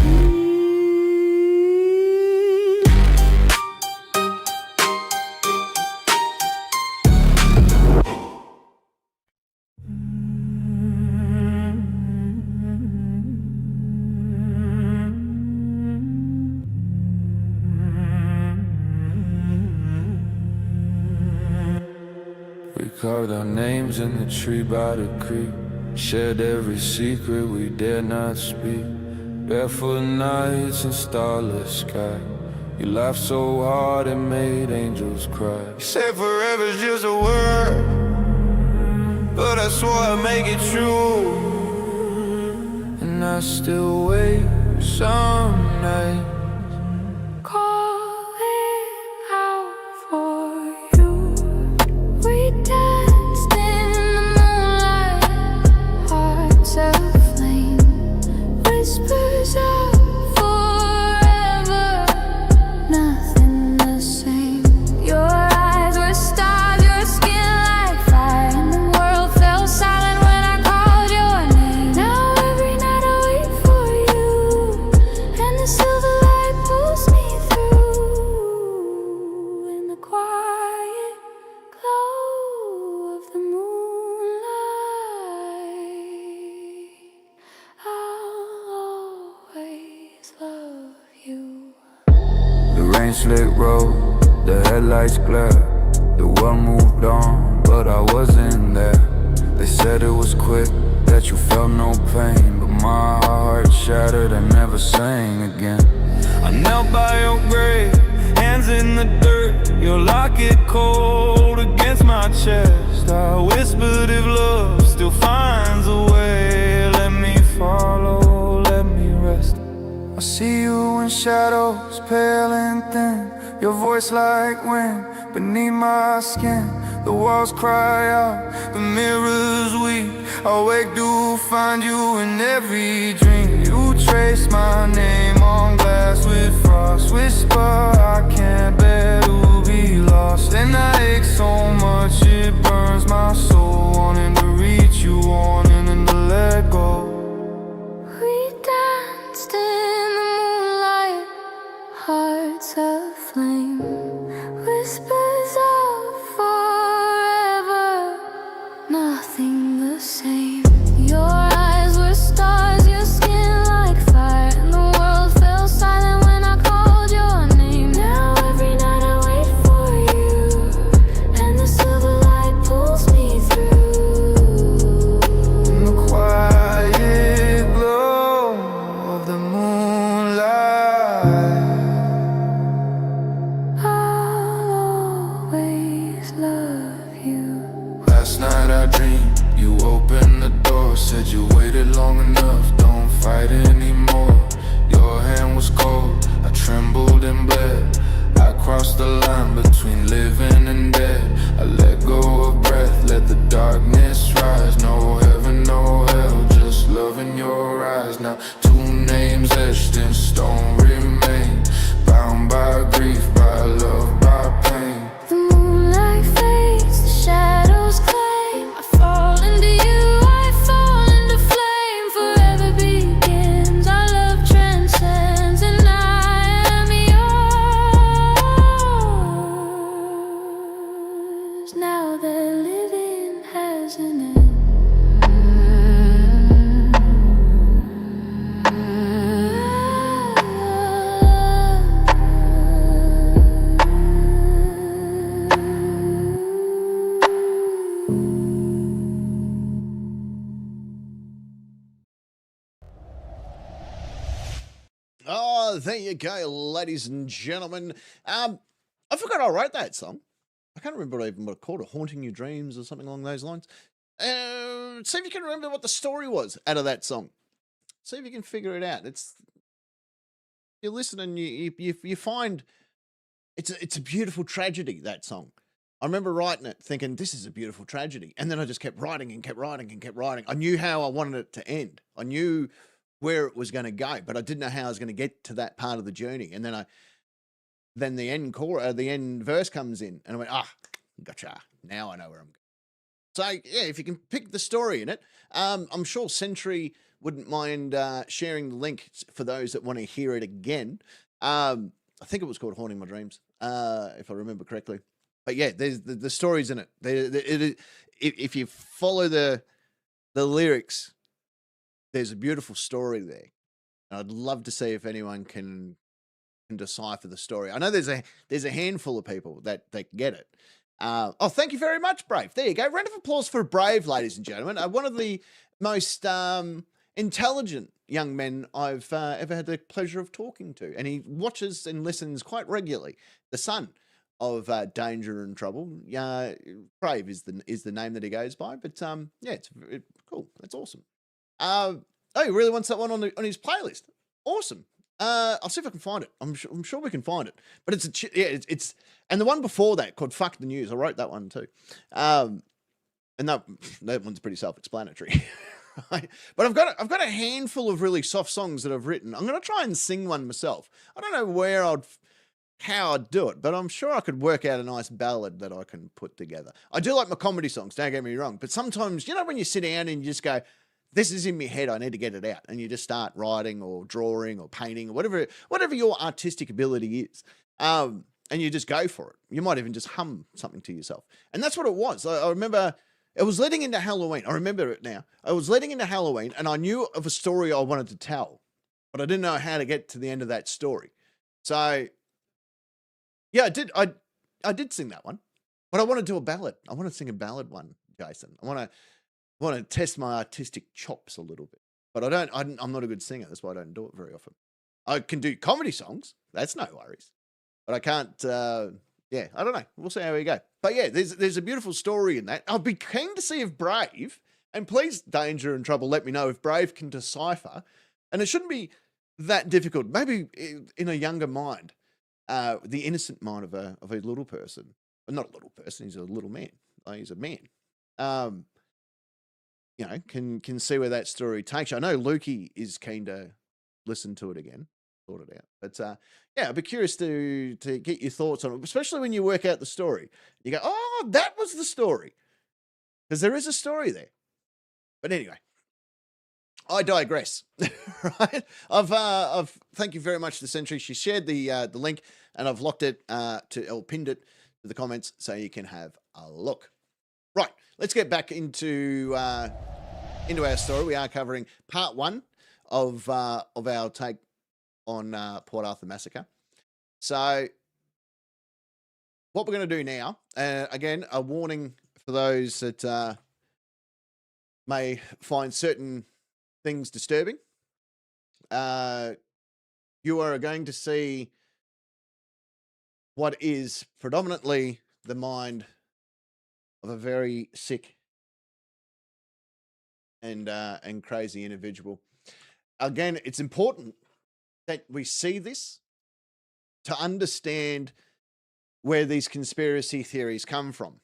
We carved our names in the tree by the creek. Shared every secret we dared not speak. Barefoot nights and starless sky. You laughed so hard it made angels cry. You said forever's just a word, but I swore I'd make it true. And I still wait some night. Slick road, the headlights glare. The world moved on, but I wasn't there. They said it was quick, that you felt no pain, but my heart shattered, I never sang again. I knelt by your grave, hands in the dirt. Your locket cold against my chest. I whispered if love still finds a way. Let me follow, let me rest. I see you in shadows, pale and thin. Your voice like wind beneath my skin. The walls cry out, the mirrors weep. I wake to find you in every dream. You trace my name on glass with frost. Whisper I can't bear to be lost. And I ache so much it burns my soul. Wanting to reach you, wanting to let go. We danced in the moonlight, hearts aflame, whispers of forever, nothing the same. Your eyes were stars, your skin like fire, and the world fell silent when I called your name. Now every night I wait for you, and the silver light pulls me through. In the quiet glow of the moonlight, I'll always love you. last night I dreamed you opened the door. Said you waited long enough, don't fight anymore. Your hand was cold, I trembled and bled. I crossed the line between living and dead. I let go of breath, let the darkness rise. No heaven, no hell, just love in your eyes. Now 2 names etched in stone remain, bound by grief, by love, by pain. The moonlight fades, the shadows claim. I fall into you, I fall into flame. Forever begins, our love transcends, and I am yours. Now that living has an end. Oh, there you go, ladies and gentlemen. I forgot I wrote that song. I can't remember what I called it, Haunting Your Dreams or something along those lines. See if you can remember what the story was out of that song. See if you can figure it out. You listen and you find it's a beautiful tragedy, that song. I remember writing it thinking, this is a beautiful tragedy. And then I just kept writing and kept writing and kept writing. I knew how I wanted it to end. I knew where it was going to go, but I didn't know how I was going to get to that part of the journey. And then the end verse comes in, and I went, gotcha. Now I know where I'm going. So yeah, if you can pick the story in it, I'm sure Sentry wouldn't mind sharing the link for those that want to hear it again. I think it was called Haunting My Dreams, if I remember correctly. But yeah, there's the story's in it. If you follow the lyrics, there's a beautiful story there. And I'd love to see if anyone can decipher the story. I know there's a handful of people that get it. Thank you very much, Brave. There you go. Round of applause for Brave, ladies and gentlemen. One of the most intelligent young men I've ever had the pleasure of talking to, and he watches and listens quite regularly. The son of Danger and Trouble. Brave is the name that he goes by. But yeah, it's cool. That's awesome. He really wants that one on his playlist. Awesome. I'll see if I can find it. I'm sure we can find it. But it's and the one before that called "Fuck the News." I wrote that one too. And that one's pretty self-explanatory. Right? But I've got a handful of really soft songs that I've written. I'm gonna try and sing one myself. I don't know how I'd do it, but I'm sure I could work out a nice ballad that I can put together. I do like my comedy songs, don't get me wrong, but sometimes, when you sit down and you just go, this is in my head, I need to get it out, and you just start writing or drawing or painting or whatever your artistic ability is, and you just go for it. You might even just hum something to yourself, and that's what it was. I remember it was leading into Halloween. I remember it now. I was leading into Halloween, and I knew of a story I wanted to tell, but I didn't know how to get to the end of that story. So yeah, I did sing that one, but I want to do a ballad. I want to sing a ballad one, Jason. I want to test my artistic chops a little bit, but I'm not a good singer. That's why I don't do it very often. I can do comedy songs. That's no worries, but I can't. yeah, I don't know. We'll see how we go. But yeah, there's a beautiful story in that. I'll be keen to see if Brave, and please, Danger and Trouble, let me know if Brave can decipher. And it shouldn't be that difficult. Maybe in a younger mind, the innocent mind of a little person. Well, not a little person. He's a little man. He's a man. You know, can see where that story takes you. I know Lukey is keen to listen to it again, sort it out. But yeah, I'd be curious to get your thoughts on it, especially when you work out the story. You go, oh, that was the story, because there is a story there. But anyway, I digress. Right? I've thank you very much to Sentry. She shared the link, and I've locked it pinned it to the comments so you can have a look. Right, let's get back into our story. We are covering part 1 of our take on Port Arthur Massacre. So what we're going to do now, again, a warning for those that may find certain things disturbing. You are going to see what is predominantly the mind of a very sick and crazy individual. Again, it's important that we see this to understand where these conspiracy theories come from.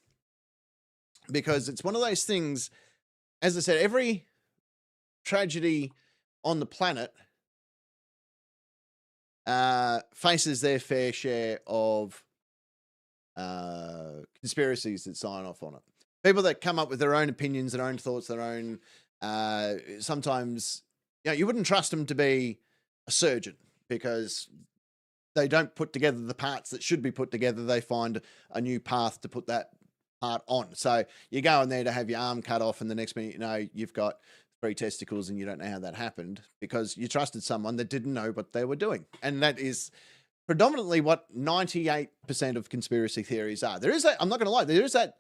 Because it's one of those things, as I said, every tragedy on the planet faces their fair share of conspiracies that sign off on it. People that come up with their own opinions, their own thoughts, their own, sometimes, you wouldn't trust them to be a surgeon because they don't put together the parts that should be put together. They find a new path to put that part on. So you go in there to have your arm cut off, and the next minute, you've got 3 testicles and you don't know how that happened because you trusted someone that didn't know what they were doing. And that is predominantly what 98% of conspiracy theories are. There is that, I'm not going to lie, there is that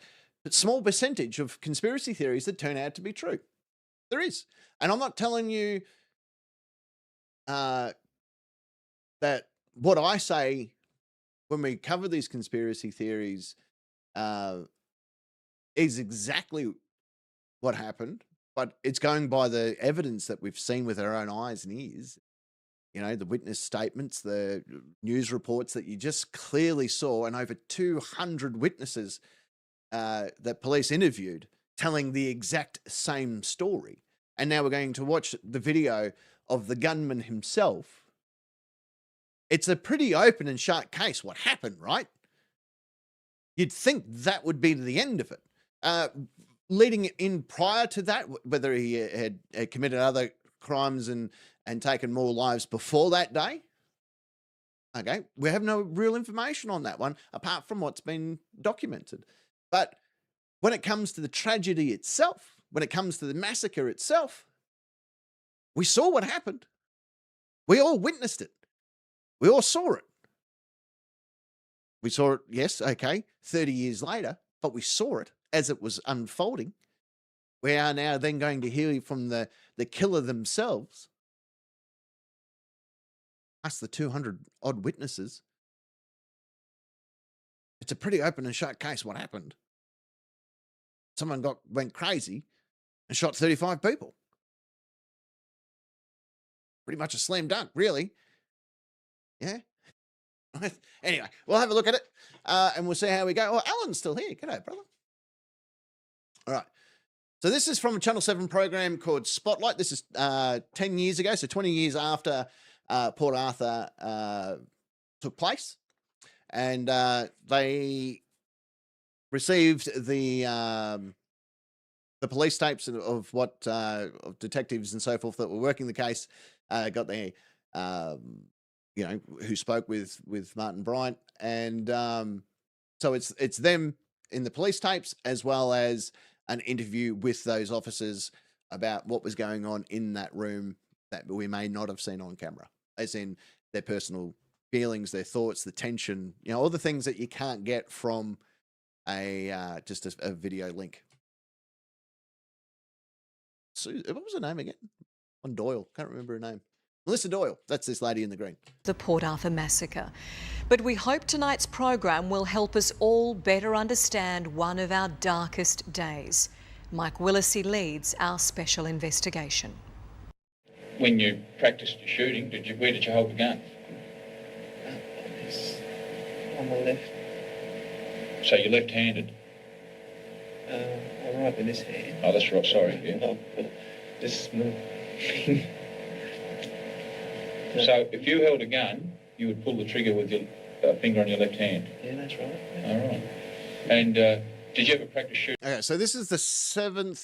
small percentage of conspiracy theories that turn out to be true. There is. And I'm not telling you that what I say when we cover these conspiracy theories is exactly what happened, but it's going by the evidence that we've seen with our own eyes and ears. The witness statements, the news reports that you just clearly saw, and over 200 witnesses that police interviewed telling the exact same story. And now we're going to watch the video of the gunman himself. It's a pretty open and shut case what happened, right? You'd think that would be the end of it. Leading in prior to that, whether he had committed other crimes and taken more lives before that day, okay, we have no real information on that one apart from what's been documented. But when it comes to the tragedy itself, when it comes to the massacre itself, we saw what happened. We all witnessed it. We all saw it. We saw it, yes, okay, 30 years later, but we saw it as it was unfolding. We are now then going to hear from the killer themselves, us the 200-odd witnesses. It's a pretty open and shut case what happened. Someone went crazy and shot 35 people. Pretty much a slam dunk, really. Yeah. Anyway, we'll have a look at it and we'll see how we go. Oh, Alan's still here. G'day, brother. All right. So this is from a Channel 7 program called Spotlight. This is 10 years ago, so 20 years after Port Arthur took place. And they received the police tapes of what of detectives and so forth that were working the case, got their who spoke with Martin Bryant, and so it's them in the police tapes as well as an interview with those officers about what was going on in that room that we may not have seen on camera, as in their personal feelings, their thoughts, the tension, all the things that you can't get from just a video link. So, what was her name again? On Doyle, can't remember her name. Melissa Doyle, that's this lady in the green. The Port Arthur Massacre. But we hope tonight's program will help us all better understand one of our darkest days. Mike Willesee leads our special investigation. When you practiced your shooting, where did you hold the gun? On the left. So you're left-handed? I'm right with this hand. Oh, that's right, sorry. Yeah. No, but this is more. So if you held a gun, you would pull the trigger with your finger on your left hand? Yeah, that's right. Yeah. All right. And did you ever practice shooting? Okay, so this is the 4th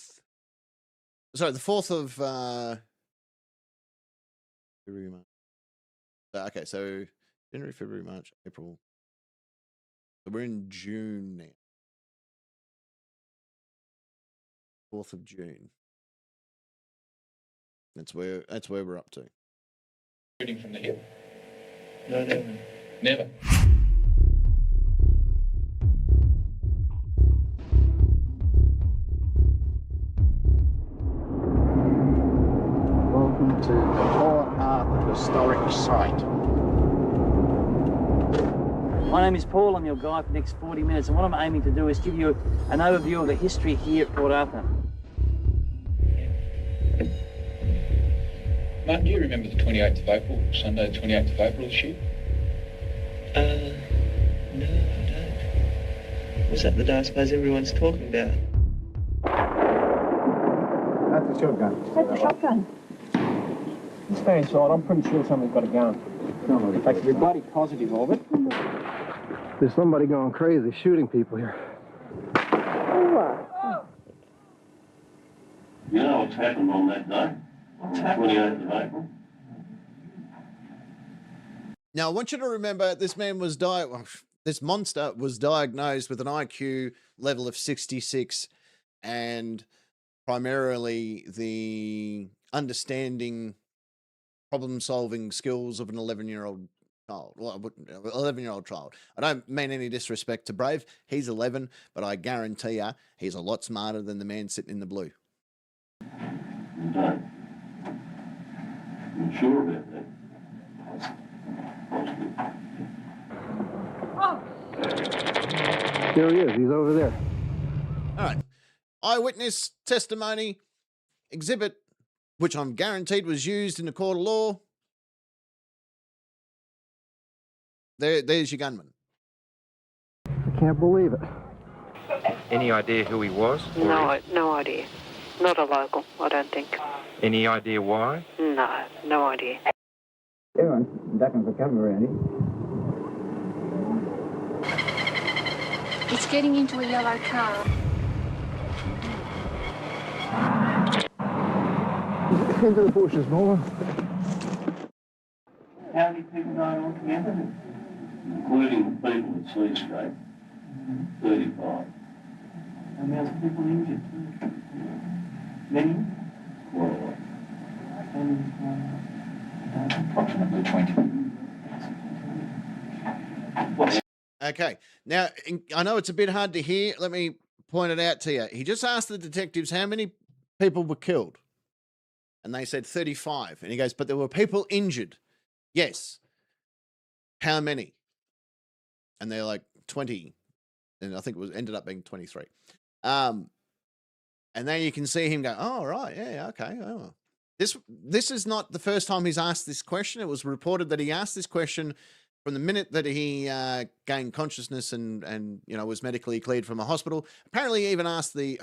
of February, March. Okay, so January, February, March, April. So we're in June now. 4th of June. That's where we're up to. Shooting from the hip? No, never. Never? Welcome to the Port Arthur Historic Site. My name is Paul, I'm your guide for the next 40 minutes, and what I'm aiming to do is give you an overview of the history here at Port Arthur. Martin, do you remember the 28th of April, Sunday the 28th of April this year? No, I don't. Was that the day I suppose everyone's talking about? That's a shotgun. That's a shotgun. Stay inside, I'm pretty sure someone's got a gun. In fact, we're bloody positive of it. There's somebody going crazy shooting people here. You know what's happened on that day? On the 28th of April. Now, I want you to remember this monster was diagnosed with an IQ level of 66 and primarily the understanding, problem-solving skills of an 11-year-old child. Well, 11-year-old child. I don't mean any disrespect to Brave. He's 11, but I guarantee you he's a lot smarter than the man sitting in the blue. You don't. You sure about that? There he is, he's over there. All right. Eyewitness testimony exhibit, which I'm guaranteed was used in a court of law. There's your gunman. I can't believe it. Any idea who he was? No idea. Not a local, I don't think. Any idea why? No idea. Everyone's ducking for cover around here. It's getting into a yellow car. Into the bushes, Nola. How many people died altogether? Including the people at Seascape, 35. How many people injured? Many? Quite a lot. Approximately 20. Okay. Now, I know it's a bit hard to hear. Let me point it out to you. He just asked the detectives how many people were killed. And they said 35. And he goes, but there were people injured. Yes. How many? And they're like 20. And I think it ended up being 23. And then you can see him go, oh, right. Yeah, okay. Oh. This is not the first time he's asked this question. It was reported that he asked this question from the minute that he gained consciousness and was medically cleared from a hospital. Apparently, he even asked the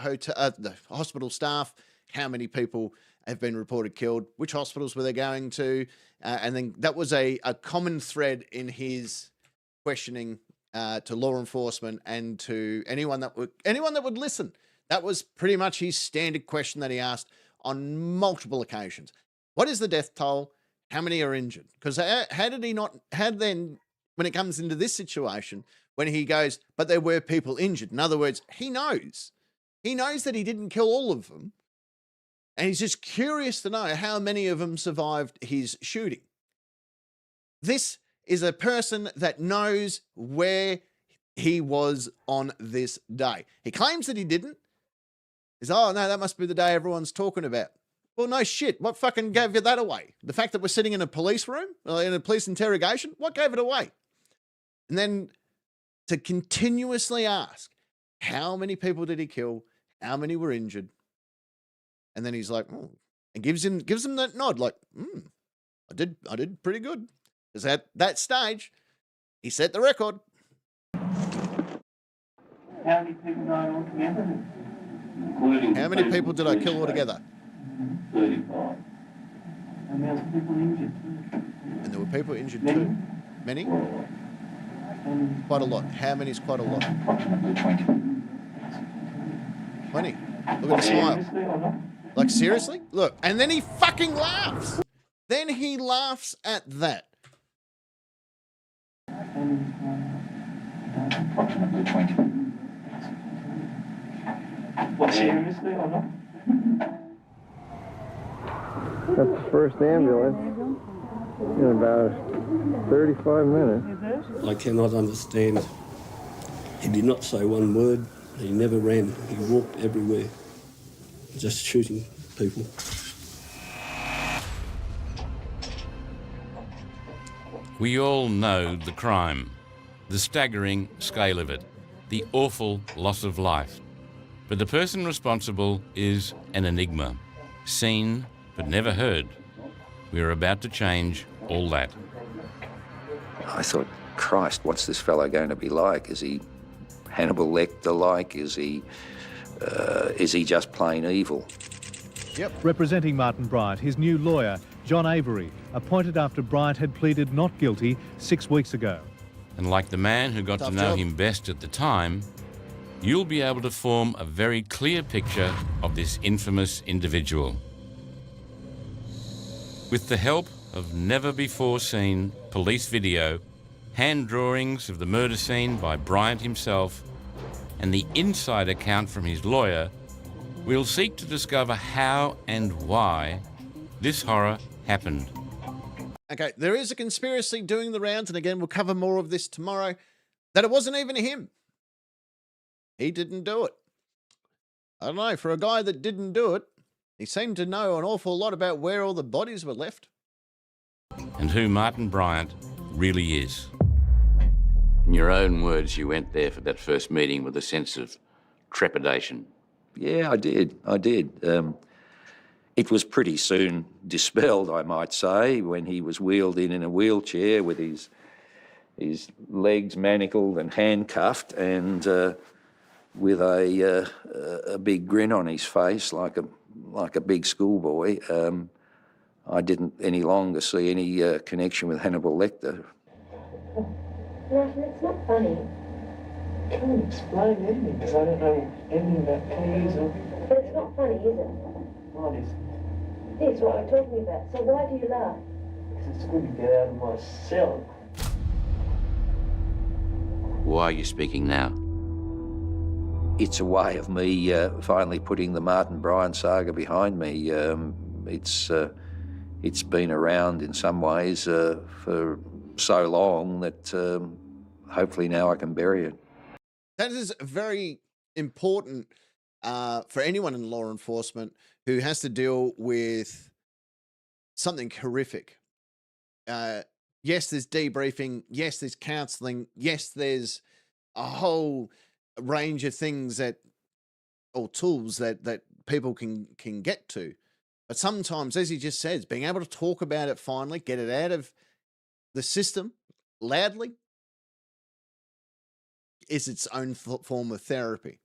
hospital staff how many people have been reported killed, which hospitals were they going to, and then that was a common thread in his questioning to law enforcement and to anyone that would listen. That was pretty much his standard question that he asked on multiple occasions. What is the death toll? How many are injured? Because when it comes into this situation, when he goes, but there were people injured. In other words, he knows that he didn't kill all of them. And he's just curious to know how many of them survived his shooting. This is a person that knows where he was on this day. He claims that he didn't. He's, oh, no, that must be the day everyone's talking about. Well, no shit. What fucking gave you that away? The fact that we're sitting in a police room, in a police interrogation? What gave it away? And then to continuously ask, how many people did he kill? How many were injured? And then he's like, oh, and gives him that nod, like, I did pretty good. Because at that stage, he set the record. How many people died altogether? Including How many people did I kill altogether? 35. And there was people injured too. And there were people injured too. Many? Quite a lot. How many is quite a lot? Approximately 20. 20. Look at the smile. Like, seriously? Look. And then he fucking laughs. Then he laughs at that. Approximately 20. What, seriously or not? That's the first ambulance in about 35 minutes. I cannot understand. He did not say one word. He never ran. He walked everywhere, just shooting people. We all know the crime, the staggering scale of it, the awful loss of life. But the person responsible is an enigma, seen but never heard. We are about to change all that. I thought, Christ, what's this fellow going to be like? Is he Hannibal Lecter-like? Is he just plain evil? Yep. Representing Martin Bryant, his new lawyer, John Avery, appointed after Bryant had pleaded not guilty 6 weeks ago. And like the man who got to know him best at the time, you'll be able to form a very clear picture of this infamous individual. With the help of never-before-seen police video, hand drawings of the murder scene by Bryant himself, and the inside account from his lawyer, we'll seek to discover how and why this horror happened. Okay, there is a conspiracy doing the rounds, and again, we'll cover more of this tomorrow, that it wasn't even him. He didn't do it. I don't know, for a guy that didn't do it, he seemed to know an awful lot about where all the bodies were left. And who Martin Bryant really is. In your own words, you went there for that first meeting with a sense of trepidation. Yeah, I did. It was pretty soon dispelled, I might say, when he was wheeled in a wheelchair with his legs manacled and handcuffed, and with a big grin on his face, like a big schoolboy. I didn't any longer see any connection with Hannibal Lecter. Martin, it's not funny. Can't explain anything because I don't know anything about keys or... But it's not funny, is it? What is it? It's what I'm talking about. So why do you laugh? Because it's good to get out of my cell. Why are you speaking now? It's a way of me finally putting the Martin Bryant saga behind me. It's been around in some ways for so long that hopefully now I can bury it. That is very important for anyone in law enforcement who has to deal with something horrific. Yes, there's debriefing. Yes, there's counseling. Yes, there's a whole range of things or tools that people can get to. But sometimes, as he just says, being able to talk about it finally, get it out of the system loudly, is its own form of therapy.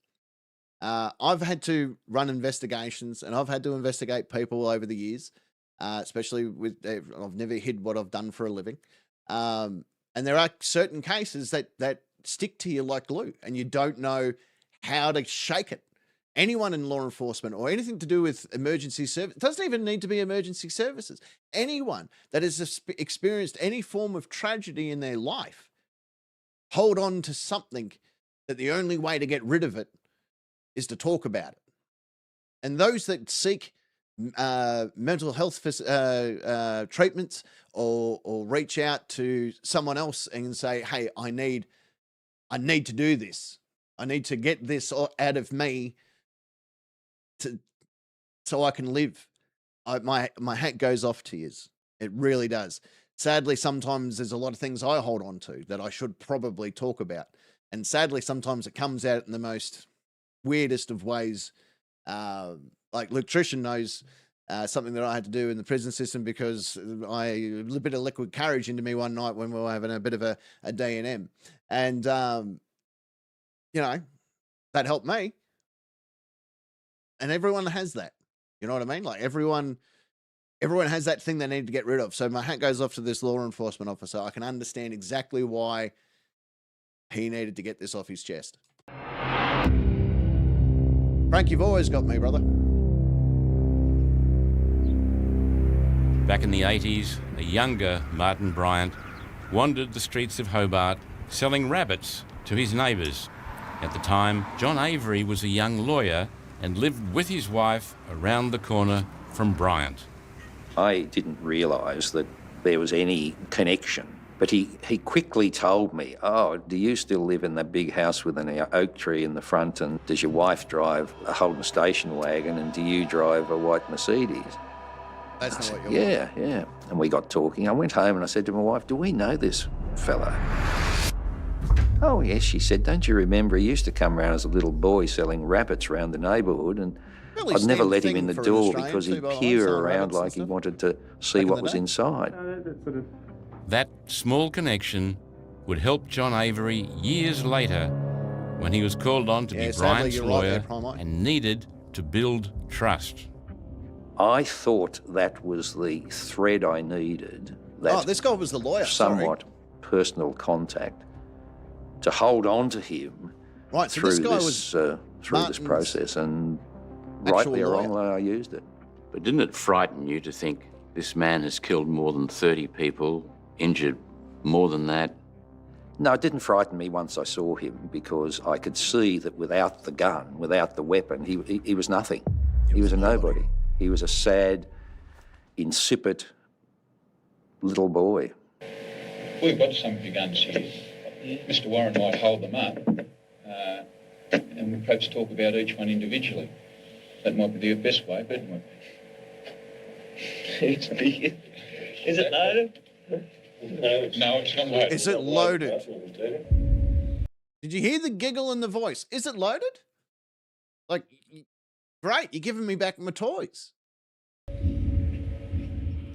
I've had to run investigations, and I've had to investigate people over the years, especially with, I've never hid what I've done for a living. And there are certain cases that stick to you like glue, and you don't know how to shake it. Anyone in law enforcement or anything to do with emergency service, it doesn't even need to be emergency services. Anyone that has experienced any form of tragedy in their life, hold on to something that the only way to get rid of it is to talk about it. And those that seek mental health treatments or reach out to someone else and say, hey, I need to do this. I need to get this out of me so I can live. my hat goes off to you. It really does. Sadly, sometimes there's a lot of things I hold on to that I should probably talk about. And sadly, sometimes it comes out in the most weirdest of ways. Like Luke Trishan knows something that I had to do in the prison system because a little bit of liquid courage into me one night when we were having a bit of a D&M. And, you know, that helped me. And everyone has that. You know what I mean? Like everyone has that thing they need to get rid of. So my hat goes off to this law enforcement officer. I can understand exactly why he needed to get this off his chest. Frank, you've always got me, brother. Back in the 80s, a younger Martin Bryant wandered the streets of Hobart selling rabbits to his neighbours. At the time, John Avery was a young lawyer and lived with his wife around the corner from Bryant. I didn't realise that there was any connection, but he quickly told me, oh, do you still live in that big house with an oak tree in the front, and does your wife drive a Holden station wagon, and do you drive a white Mercedes? That's not what you're Yeah. And we got talking. I went home and I said to my wife, do we know this fella? Oh, yes, she said, don't you remember he used to come around as a little boy selling rabbits around the neighbourhood, and Really I'd never let him thing in the for an door Australian because too, he'd by the way, peer selling around rabbits and like he stuff. wanted to see Back in what the was day? inside. That small connection would help John Avery years later when he was called on to Yeah, be sadly, Bryant's you're right lawyer there, Primo. and needed to build trust. I thought that was the thread I needed. That Oh, this guy was the lawyer. Sorry. somewhat personal contact to hold on to him Right, so through this guy this was through this Martin's process, and actual rightly or lawyer. wrongly, I used it. But didn't it frighten you to think this man has killed more than 30 people, injured more than that? No, it didn't frighten me once I saw him, because I could see that without the gun, without the weapon, he was nothing. He was a nobody. He was a sad, insipid little boy. We've got some of your guns here. Mr. Warren might hold them up, and we'll perhaps talk about each one individually. That might be the best way, but It's big. Is it loaded? no, it's not loaded. Is it loaded? Did you hear the giggle in the voice? Is it loaded? Like, great, you're giving me back my toys.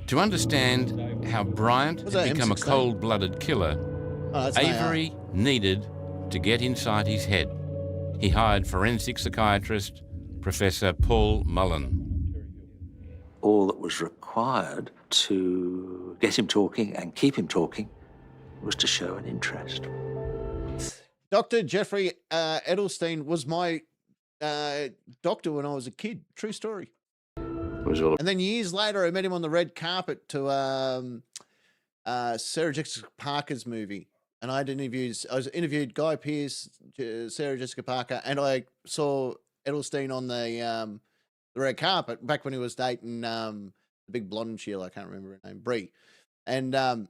To understand how Bryant Was had that become a M16? cold-blooded killer, Oh, that's an AR. Avery needed to get inside his head. He hired forensic psychiatrist Professor Paul Mullen. All that was required to get him talking and keep him talking was to show an interest. Dr. Jeffrey Edelstein was my doctor when I was a kid. True story. It was all And then years later, I met him on the red carpet to Sarah Jessica Parker's movie. And I interviewed Guy Pearce, Sarah Jessica Parker, and I saw Edelstein on the red carpet back when he was dating the big blonde Sheila, I can't remember her name, Brie. And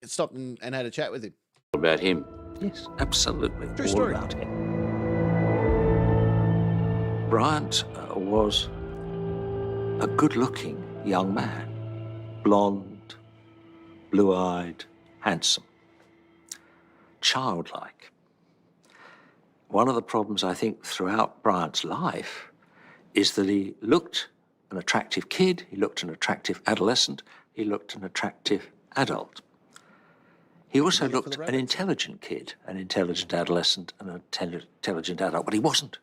stopped and had a chat with him. about him. Yes, absolutely. True all story. about him. Bryant was a good-looking young man, blonde, blue-eyed, handsome, childlike. One of the problems, I think, throughout Bryant's life is that he looked an attractive kid, he looked an attractive adolescent, he looked an attractive adult. He also looked an intelligent kid, an intelligent adolescent, an intelligent adult, but he wasn't.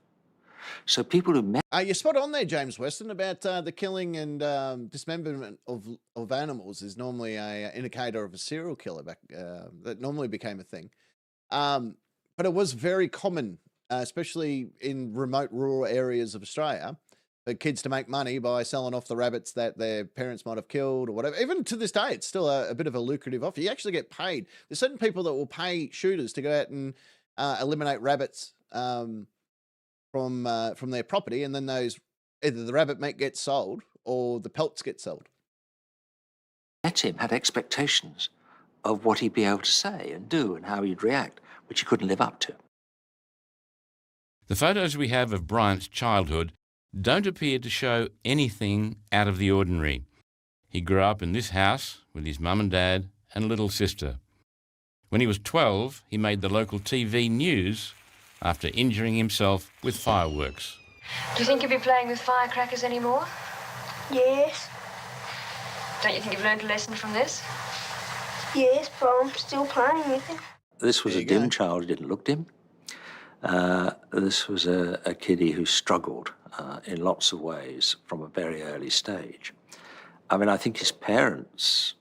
So people who met... You're spot on there, James Weston, about the killing and dismemberment of animals is normally an indicator of a serial killer. That normally became a thing. But it was very common, especially in remote rural areas of Australia, for kids to make money by selling off the rabbits that their parents might have killed or whatever. Even to this day, it's still a bit of a lucrative offer. You actually get paid. There's certain people that will pay shooters to go out and eliminate rabbits from their property, and then either the rabbit meat gets sold or the pelts get sold. met him had expectations of what he'd be able to say and do and how he'd react, which he couldn't live up to. The photos we have of Bryant's childhood don't appear to show anything out of the ordinary. He grew up in this house with his mum and dad and little sister. When he was 12, he made the local TV news after injuring himself with fireworks. Do you think you'll be playing with firecrackers anymore? Yes. Don't you think you've learned a lesson from this? Yes, but I'm still playing with him. This was a dim child who didn't look dim. This was a kiddie who struggled in lots of ways from a very early stage. I mean, I think his parents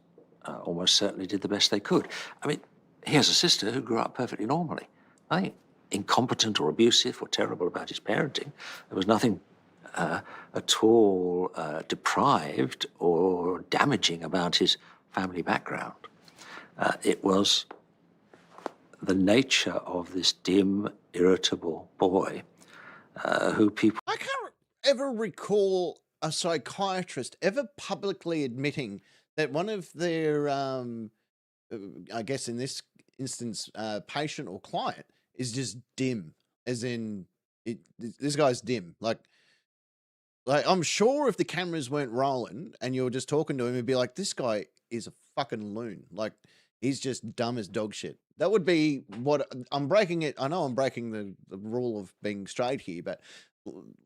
almost certainly did the best they could. I mean, he has a sister who grew up perfectly normally. I think incompetent or abusive or terrible about his parenting. There was nothing at all deprived or damaging about his family background. It was the nature of this dim, irritable boy who people... I can't ever recall a psychiatrist ever publicly admitting that one of their, I guess in this instance, patient or client is just dim, as in this guy's dim. Like I'm sure if the cameras weren't rolling and you were just talking to him, it'd be like, this guy is a fucking loon. Like he's just dumb as dog shit. That would be what I'm breaking it. I know I'm breaking the rule of being straight here, but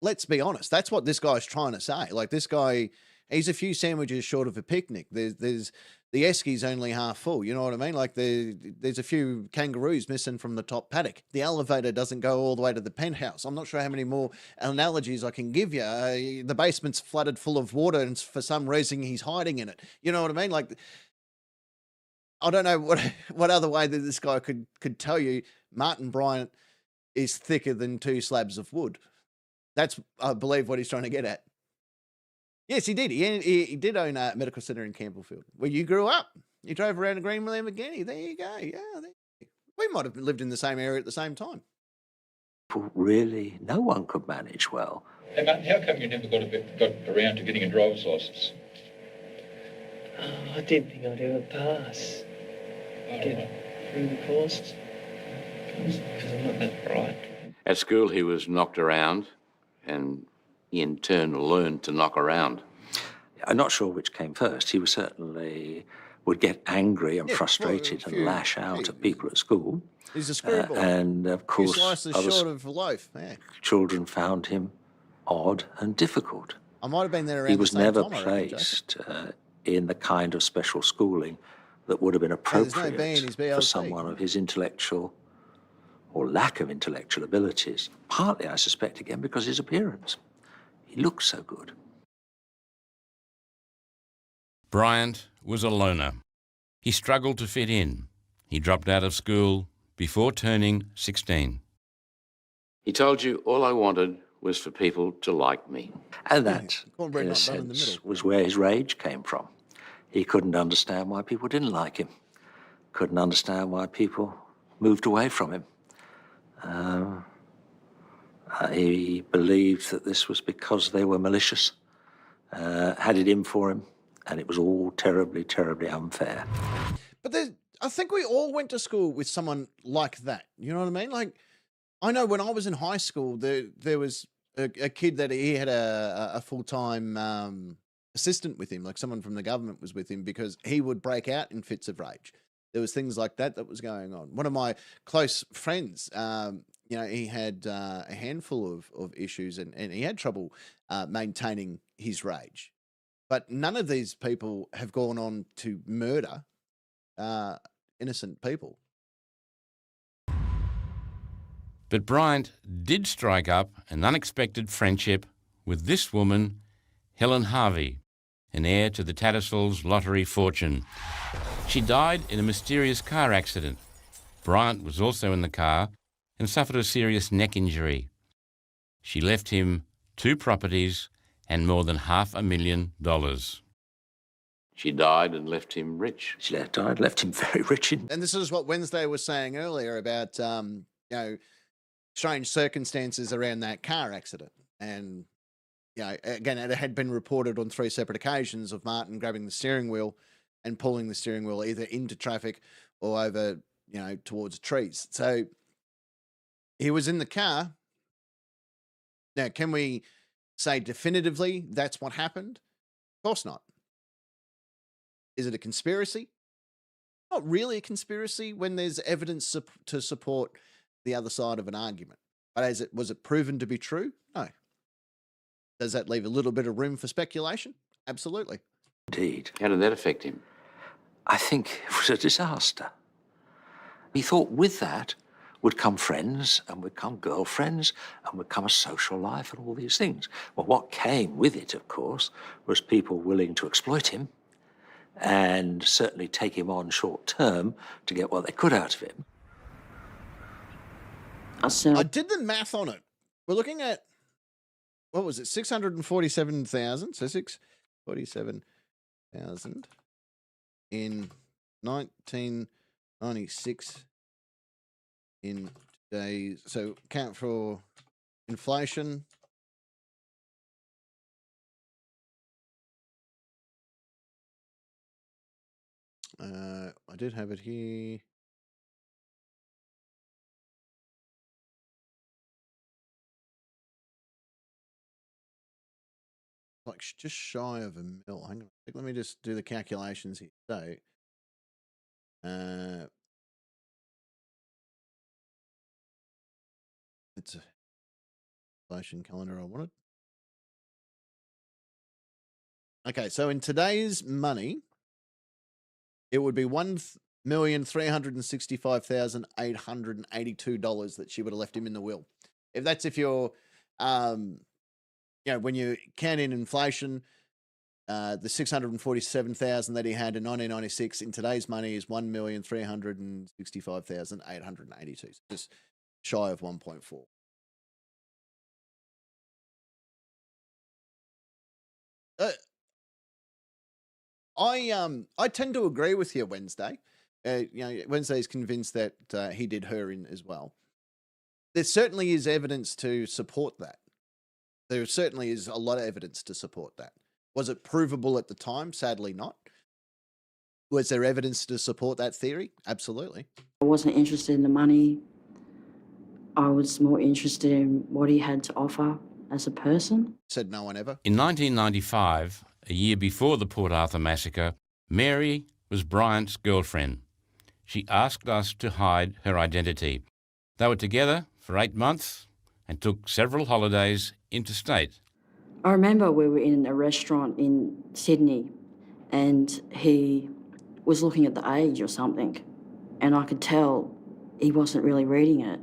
let's be honest. That's what this guy's trying to say. Like this guy, he's a few sandwiches short of a picnic. There's the esky's only half full. You know what I mean? Like there's a few kangaroos missing from the top paddock. The elevator doesn't go all the way to the penthouse. I'm not sure how many more analogies I can give you. The basement's flooded full of water and for some reason he's hiding in it. You know what I mean? Like, I don't know what other way that this guy could tell you Martin Bryant is thicker than 2 slabs of wood. That's, I believe, what he's trying to get at. Yes, he did. He did own a medical centre in Campbellfield, where you grew up. You drove around a green Lamborghini. There you go. Yeah, we might have lived in the same area at the same time. Really, no one could manage well. Hey, Martin, how come you never got around to getting a driver's licence? I didn't think I'd ever pass. Get through the course. Because I'm not that bright. At school, he was knocked around, and he in turn learned to knock around. I'm not sure which came first. He was certainly would get angry and frustrated and lash out at people at school. He's a screwball. And of course, slices short of a loaf. Yeah. Children found him odd and difficult. I might have been there around He was the same never time, placed in the kind of special schooling that would have been appropriate his BLT. for someone of his intellectual or lack of intellectual abilities. Partly, I suspect, again, because of his appearance. He looked so good. Bryant was a loner. He struggled to fit in. He dropped out of school before turning 16. He told you all I wanted was for people to like me. And that, in a sense, was where his rage came from. He couldn't understand why people didn't like him. Couldn't understand why people moved away from him. He believed that this was because they were malicious, had it in for him, and it was all terribly, terribly unfair. But I think we all went to school with someone like that. You know what I mean? Like, I know when I was in high school, there was a kid that he had a full-time assistant with him, like someone from the government was with him, because he would break out in fits of rage. There was things like that was going on. One of my close friends, he had a handful of issues and he had trouble maintaining his rage. But none of these people have gone on to murder innocent people. But Bryant did strike up an unexpected friendship with this woman, Helen Harvey, an heir to the Tattersalls lottery fortune. She died in a mysterious car accident. Bryant was also in the car and suffered a serious neck injury. She left him 2 properties and more than $500,000. She died and left him rich. She died, left him very rich. And this is what Wednesday was saying earlier about, strange circumstances around that car accident. And, again, it had been reported on 3 separate occasions of Martin grabbing the steering wheel and pulling the steering wheel either into traffic or over, towards trees. So he was in the car. Now, can we say definitively that's what happened? Of course not. Is it a conspiracy? Not really a conspiracy when there's evidence to support the other side of an argument. But was it proven to be true? No. Does that leave a little bit of room for speculation? Absolutely. Indeed. How did that affect him? I think it was a disaster. He thought with that would come friends and would come girlfriends and would come a social life and all these things. Well, what came with it, of course, was people willing to exploit him and certainly take him on short term to get what they could out of him. I did the math on it. We're looking at, what was it, 647,000? So 647,000 in 1996 in today's, so count for inflation. I did have it here. Like just shy of $1 million. Hang on. Let me just do the calculations here. So, it's a inflation calendar I wanted. Okay, so in today's money, it would be $1,365,882 that she would have left him in the will. If you're, when you count in inflation, the 647,000 that he had in 1996 in today's money is 1,365,882, just shy of 1.4. I tend to agree with you, Wednesday. Wednesday's convinced that he did her in as well. There certainly is evidence to support that. There certainly is a lot of evidence to support that. Was it provable at the time? Sadly not. Was there evidence to support that theory? Absolutely. I wasn't interested in the money. I was more interested in what he had to offer as a person. Said no one ever. In 1995, a year before the Port Arthur massacre, Mary was Bryant's girlfriend. She asked us to hide her identity. They were together for 8 months and took several holidays interstate. I remember we were in a restaurant in Sydney and he was looking at the age or something, and I could tell he wasn't really reading it.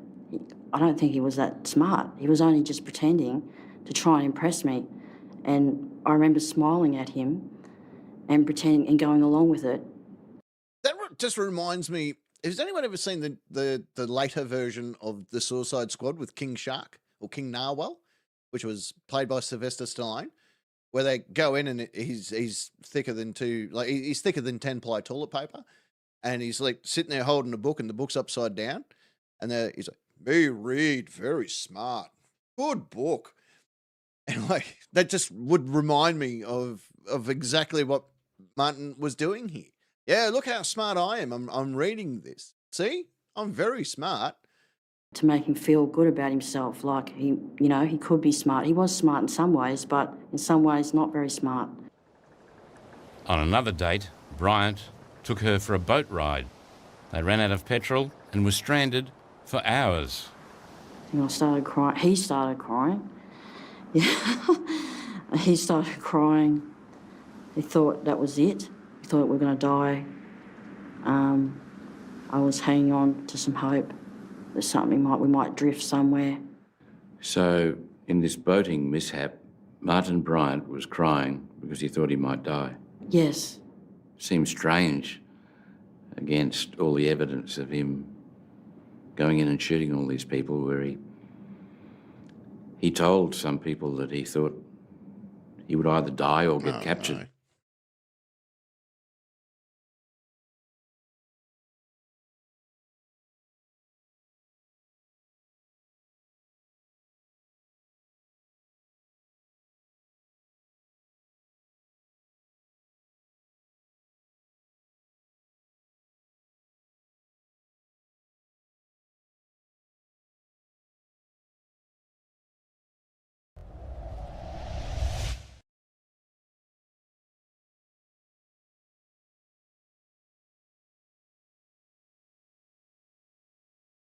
I don't think he was that smart. He was only just pretending to try and impress me. And I remember smiling at him and pretending and going along with it. That just reminds me, has anyone ever seen the later version of The Suicide Squad with King Shark or King Narwhal, which was played by Sylvester Stallone, where they go in and he's thicker than he's thicker than 10-ply toilet paper, and he's like sitting there holding a book and the book's upside down, and he's like, "Me read, very smart, good book," and like that just would remind me of exactly what Martin was doing here. Yeah, look how smart I am. I'm reading this. See, I'm very smart. To make him feel good about himself, like he could be smart. He was smart in some ways, but in some ways not very smart. On another date, Bryant took her for a boat ride. They ran out of petrol and were stranded for hours. I started crying. He started crying. Yeah, he started crying. He thought that was it. He thought we were going to die. I was hanging on to some hope. There's something we might drift somewhere. So, in this boating mishap, Martin Bryant was crying because he thought he might die. Yes. Seems strange against all the evidence of him going in and shooting all these people, where he told some people that he thought he would either die or get captured. No.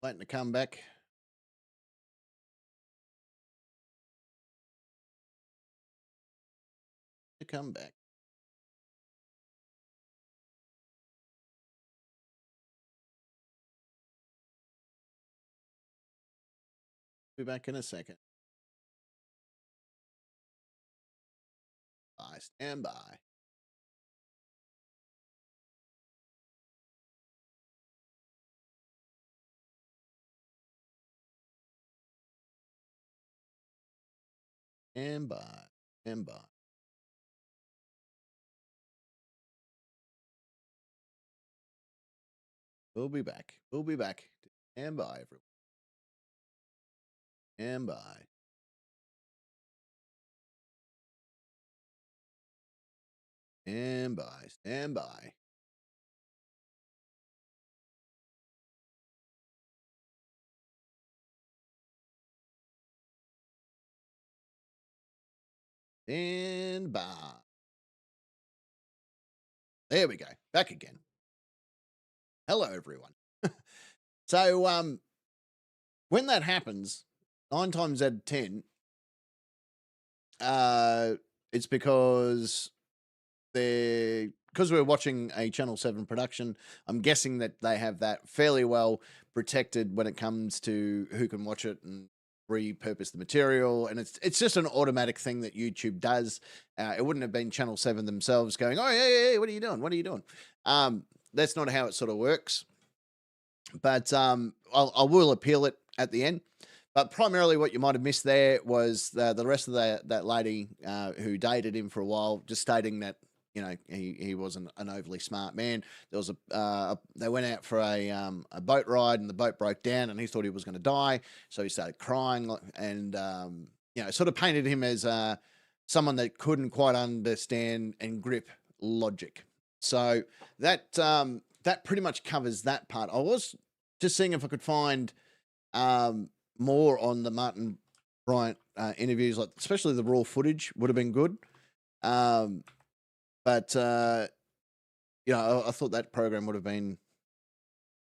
Waiting to come back. To come back. Be back in a second. I stand by. Stand by. Stand by. We'll be back. We'll be back. Stand by, everyone. Stand by. Stand by. Stand by. Stand by. There we go. Back again. Hello, everyone. So, when that happens, 9 times out of 10, it's because we're watching a Channel 7 production. I'm guessing that they have that fairly well protected when it comes to who can watch it and repurpose the material, and it's just an automatic thing that YouTube does. It wouldn't have been Channel 7 themselves going, "Oh, yeah, what are you doing? What are you doing?" That's not how it sort of works. But I will appeal it at the end. But primarily what you might have missed there was the rest of that lady who dated him for a while, just stating that, you know, he wasn't an overly smart man. There was they went out for a boat ride, and the boat broke down, and he thought he was going to die, so he started crying, and you know, sort of painted him as someone that couldn't quite understand and grip logic. So that that pretty much covers that part. I was just seeing if I could find more on the Martin Bryant interviews, like especially the raw footage would have been good. But you know, I thought that program would have been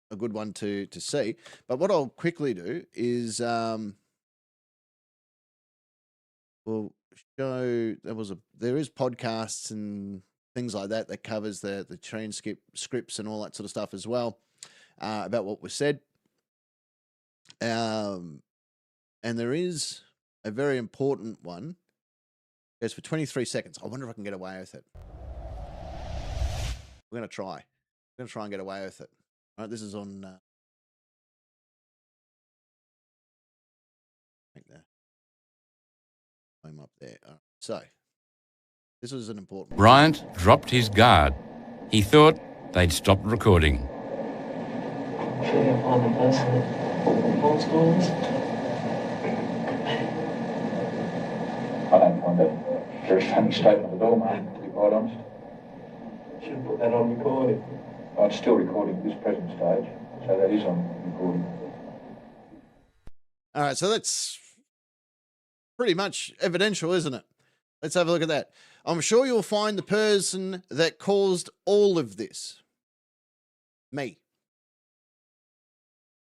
a good one to see. But what I'll quickly do is we'll show there is podcasts and things like that that covers the transcript scripts and all that sort of stuff as well about what was said. And there is a very important one. It goes for 23 seconds. I wonder if I can get away with it. We're going to try. We're going to try and get away with it. All right, this is on... I'm up there. All right, so, this was an important one. Bryant dropped his guard. He thought they'd stopped recording. Sure you'll find the person that holds doors. I don't find that a very funny statement at all, mate, to be quite honest. Should have put that on recording. Oh, it's still recording at this present stage, so that is on recording. All right, so that's pretty much evidential, isn't it? Let's have a look at that. I'm sure you'll find the person that caused all of this. Me.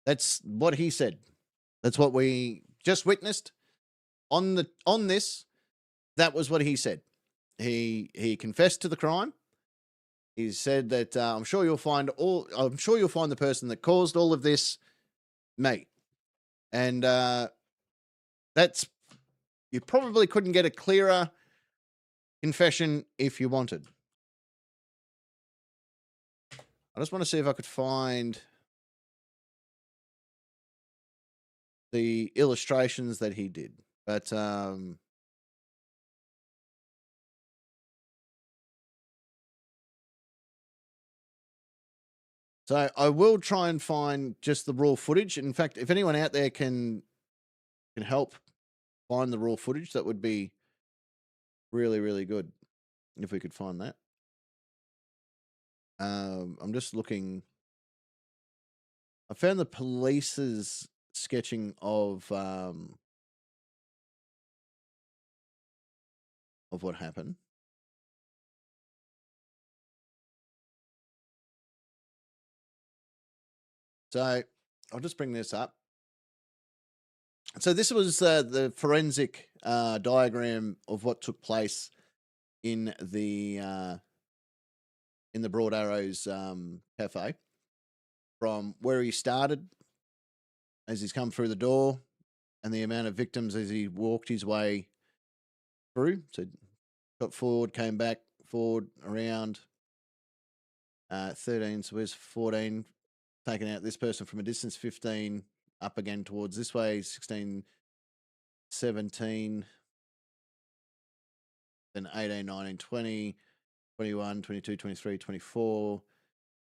That's what he said. That's what we just witnessed on this. That was what he said. He confessed to the crime. He said that I'm sure you'll find the person that caused all of this, me. And that's, you probably couldn't get a clearer confession if you wanted. I just want to see if I could find the illustrations that he did. But so I will try and find just the raw footage. In fact, if anyone out there can help find the raw footage, that would be really, really good if we could find that. I'm just looking. I found the police's sketching of what happened. So I'll just bring this up. So this was the forensic diagram of what took place in the Broad Arrows cafe, from where he started as he's come through the door, and the amount of victims as he walked his way through. So got forward, came back, forward, around. 13, so where's 14? Taking out this person from a distance, 15, up again towards this way, 16, 17, then 18, 19, 20, 21, 22, 23, 24,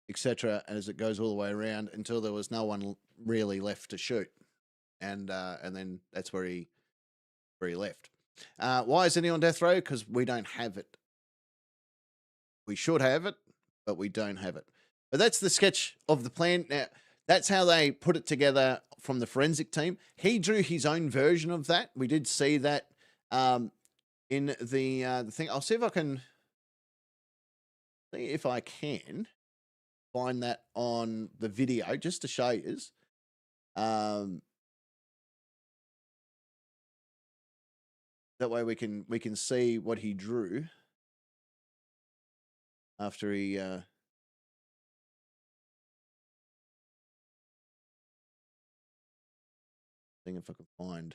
etc. as it goes all the way around until there was no one really left to shoot. And then that's where he left. Why is he on death row? Because we don't have it. We should have it, but we don't have it. But that's the sketch of the plan. Now, that's how they put it together from the forensic team. He drew his own version of that. We did see that in the thing. I'll see if I can find that on the video just to show you. That way we can see what he drew after he seeing if I can find.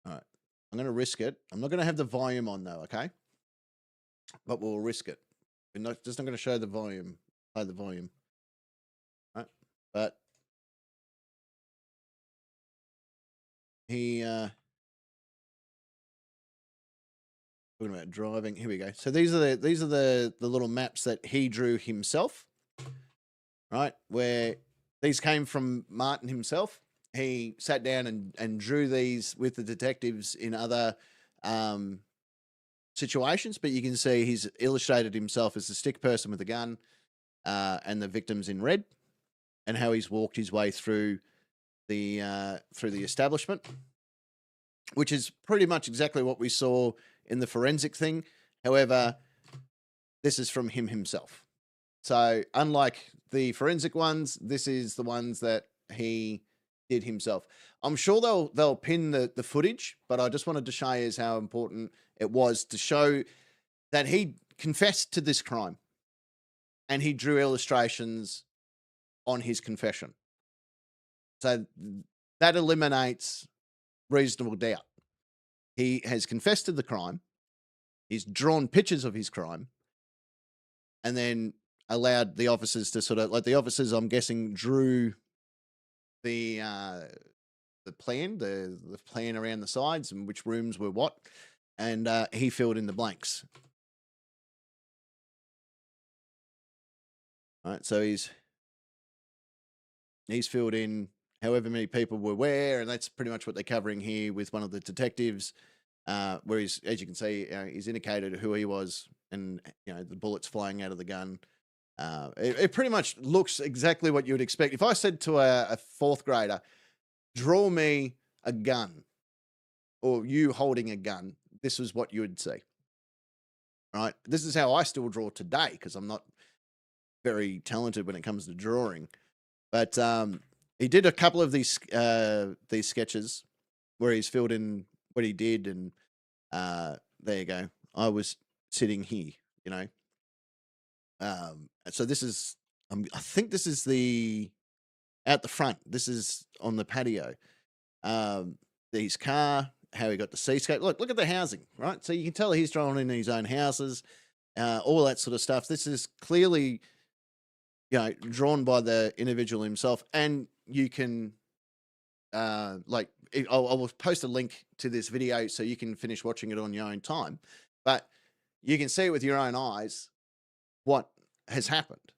All right, I'm going to risk it. I'm not going to have the volume on though, okay? But we'll risk it. We're just not going to show the volume, play the volume. All right, but he talking about driving. Here we go. So these are the little maps that he drew himself, right? Where these came from Martin himself. He sat down and drew these with the detectives in other situations, but you can see he's illustrated himself as the stick person with a gun and the victims in red, and how he's walked his way through the establishment, which is pretty much exactly what we saw in the forensic thing. However, this is from him himself. So unlike the forensic ones, this is the ones that he did himself. I'm sure they'll pin the footage, but I just wanted to show you how important it was to show that he confessed to this crime and he drew illustrations on his confession. So that eliminates reasonable doubt. He has confessed to the crime. He's drawn pictures of his crime, and then allowed the officers to sort of, like, the officers, I'm guessing, drew the plan, the plan around the sides and which rooms were what, and he filled in the blanks. All right, so he's filled in however many people were where, and that's pretty much what they're covering here with one of the detectives, where he's, as you can see, he's indicated who he was, and the bullets flying out of the gun. It pretty much looks exactly what you would expect. If I said to a fourth grader, draw me a gun, or you holding a gun, this is what you would see. Right? This is how I still draw today, because I'm not very talented when it comes to drawing. But he did a couple of these sketches where he's filled in what he did, and there you go. I was sitting here, so this is, I think this is out the front. This is on the patio. His car, how he got the seascape. Look at the housing, right? So you can tell he's drawn in his own houses, all that sort of stuff. This is clearly, drawn by the individual himself, and you can, I will post a link to this video so you can finish watching it on your own time, but you can see it with your own eyes what has happened.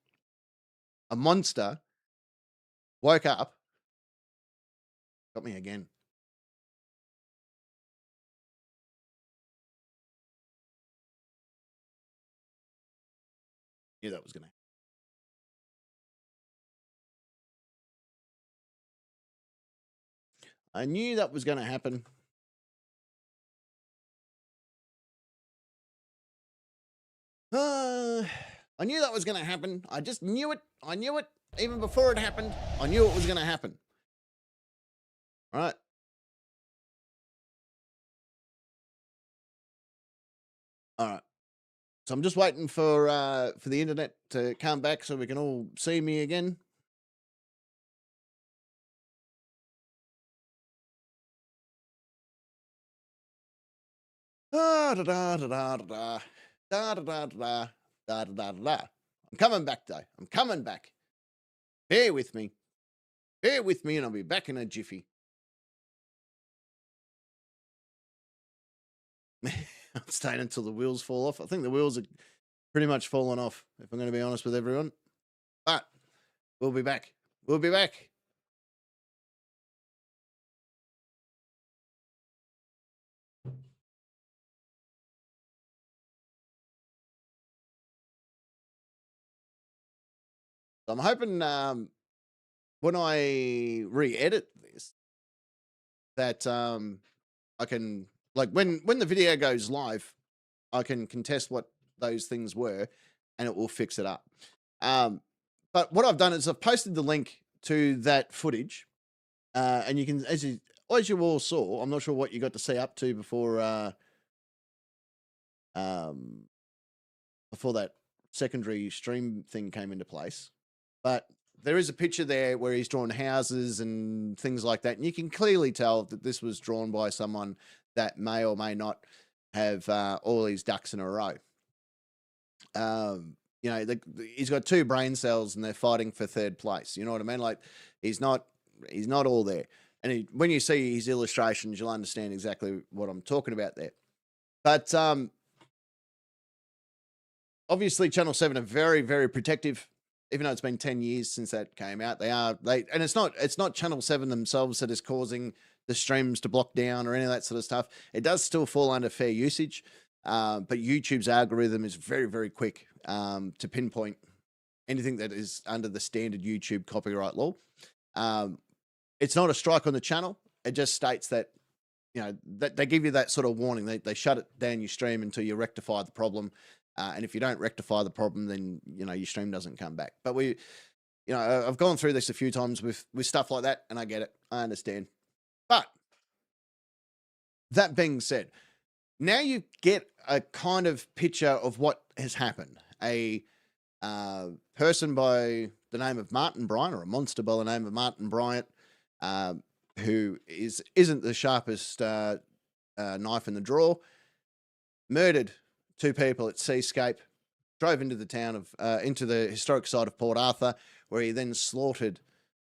A monster woke up, got me again. Knew that was going to happen. I knew that was going to happen. I knew that was going to happen. I just knew it. I knew it. Even before it happened, I knew it was going to happen. All right. All right. So I'm just waiting for the internet to come back so we can all see me again. Da da da da da da da da da da da da da. I'm coming back, though. I'm coming back. Bear with me. Bear with me, and I'll be back in a jiffy. I'm staying until the wheels fall off. I think the wheels are pretty much fallen off, if I'm going to be honest with everyone. But we'll be back. We'll be back. So I'm hoping when I re-edit this, that I can, like, when the video goes live, I can contest what those things were, and it will fix it up. But what I've done is I've posted the link to that footage, and you can, as you all saw, I'm not sure what you got to see up to before that secondary stream thing came into place. But there is a picture there where he's drawn houses and things like that. And you can clearly tell that this was drawn by someone that may or may not have all these ducks in a row. You know, he's got 2 brain cells and they're fighting for 3rd place. You know what I mean? Like, he's not all there. And when you see his illustrations, you'll understand exactly what I'm talking about there. But obviously, Channel 7 are very, very protective. Even though it's been 10 years since that came out, and it's not Channel 7 themselves that is causing the streams to block down or any of that sort of stuff. It does still fall under fair usage, but YouTube's algorithm is very, very quick to pinpoint anything that is under the standard YouTube copyright law. It's not a strike on the channel. It just states that, you know, that they give you that sort of warning. They shut it down your stream until you rectify the problem. And if you don't rectify the problem, then, you know, your stream doesn't come back. But I've gone through this a few times with stuff like that, and I get it. I understand. But that being said, now you get a kind of picture of what has happened. A person by the name of Martin Bryant, or a monster by the name of Martin Bryant, who isn't the sharpest knife in the drawer, murdered 2 people at Seascape, drove into the town of into the historic site of Port Arthur, where he then slaughtered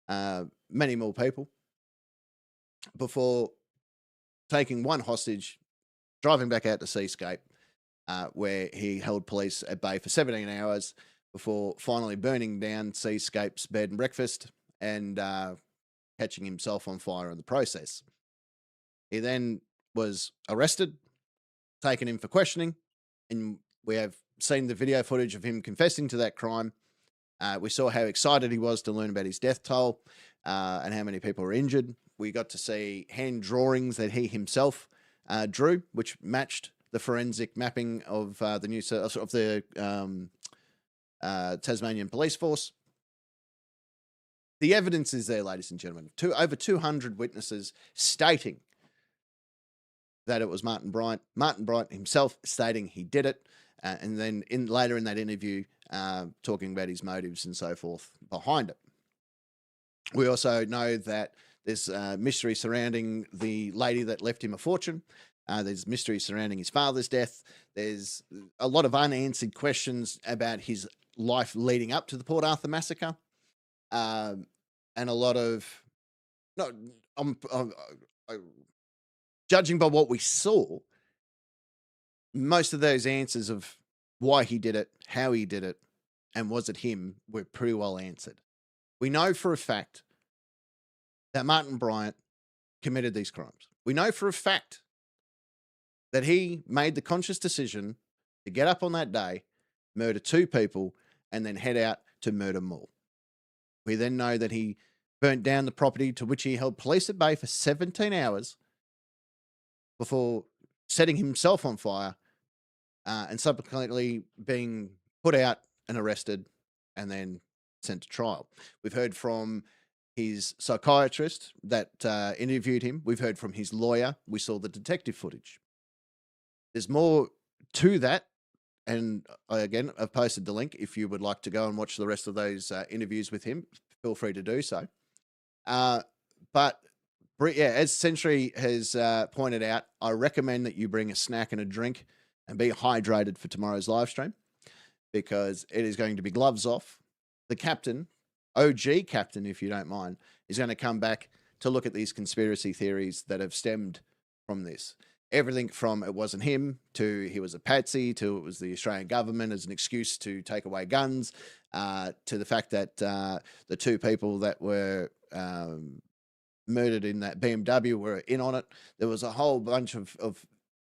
many more people before taking 1 hostage, driving back out to Seascape, where he held police at bay for 17 hours before finally burning down Seascape's bed and breakfast and catching himself on fire in the process. He then was arrested, taken in for questioning, and we have seen the video footage of him confessing to that crime. We saw how excited he was to learn about his death toll and how many people were injured. We got to see hand drawings that he himself drew, which matched the forensic mapping of the Tasmanian Police Force. The evidence is there, ladies and gentlemen. Over 200 witnesses stating that it was Martin Bryant. Martin Bryant himself stating he did it, and then later in that interview, talking about his motives and so forth behind it. We also know that there's mystery surrounding the lady that left him a fortune. There's mystery surrounding his father's death. There's a lot of unanswered questions about his life leading up to the Port Arthur massacre, and a lot of judging by what we saw, most of those answers of why he did it, how he did it, and was it him were pretty well answered. We know for a fact that Martin Bryant committed these crimes. We know for a fact that he made the conscious decision to get up on that day, murder 2 people, and then head out to murder more. We then know that he burnt down the property to which he held police at bay for 17 hours before setting himself on fire and subsequently being put out and arrested and then sent to trial. We've heard from his psychiatrist that interviewed him. We've heard from his lawyer. We saw the detective footage. There's more to that. And I've posted the link. If you would like to go and watch the rest of those interviews with him, feel free to do so. But yeah, as Century has pointed out, I recommend that you bring a snack and a drink and be hydrated for tomorrow's live stream, because it is going to be gloves off. The captain, OG captain, if you don't mind, is going to come back to look at these conspiracy theories that have stemmed from this. Everything from it wasn't him, to he was a patsy, to it was the Australian government as an excuse to take away guns, to the fact that the two people that were murdered in that BMW were in on it. There was a whole bunch of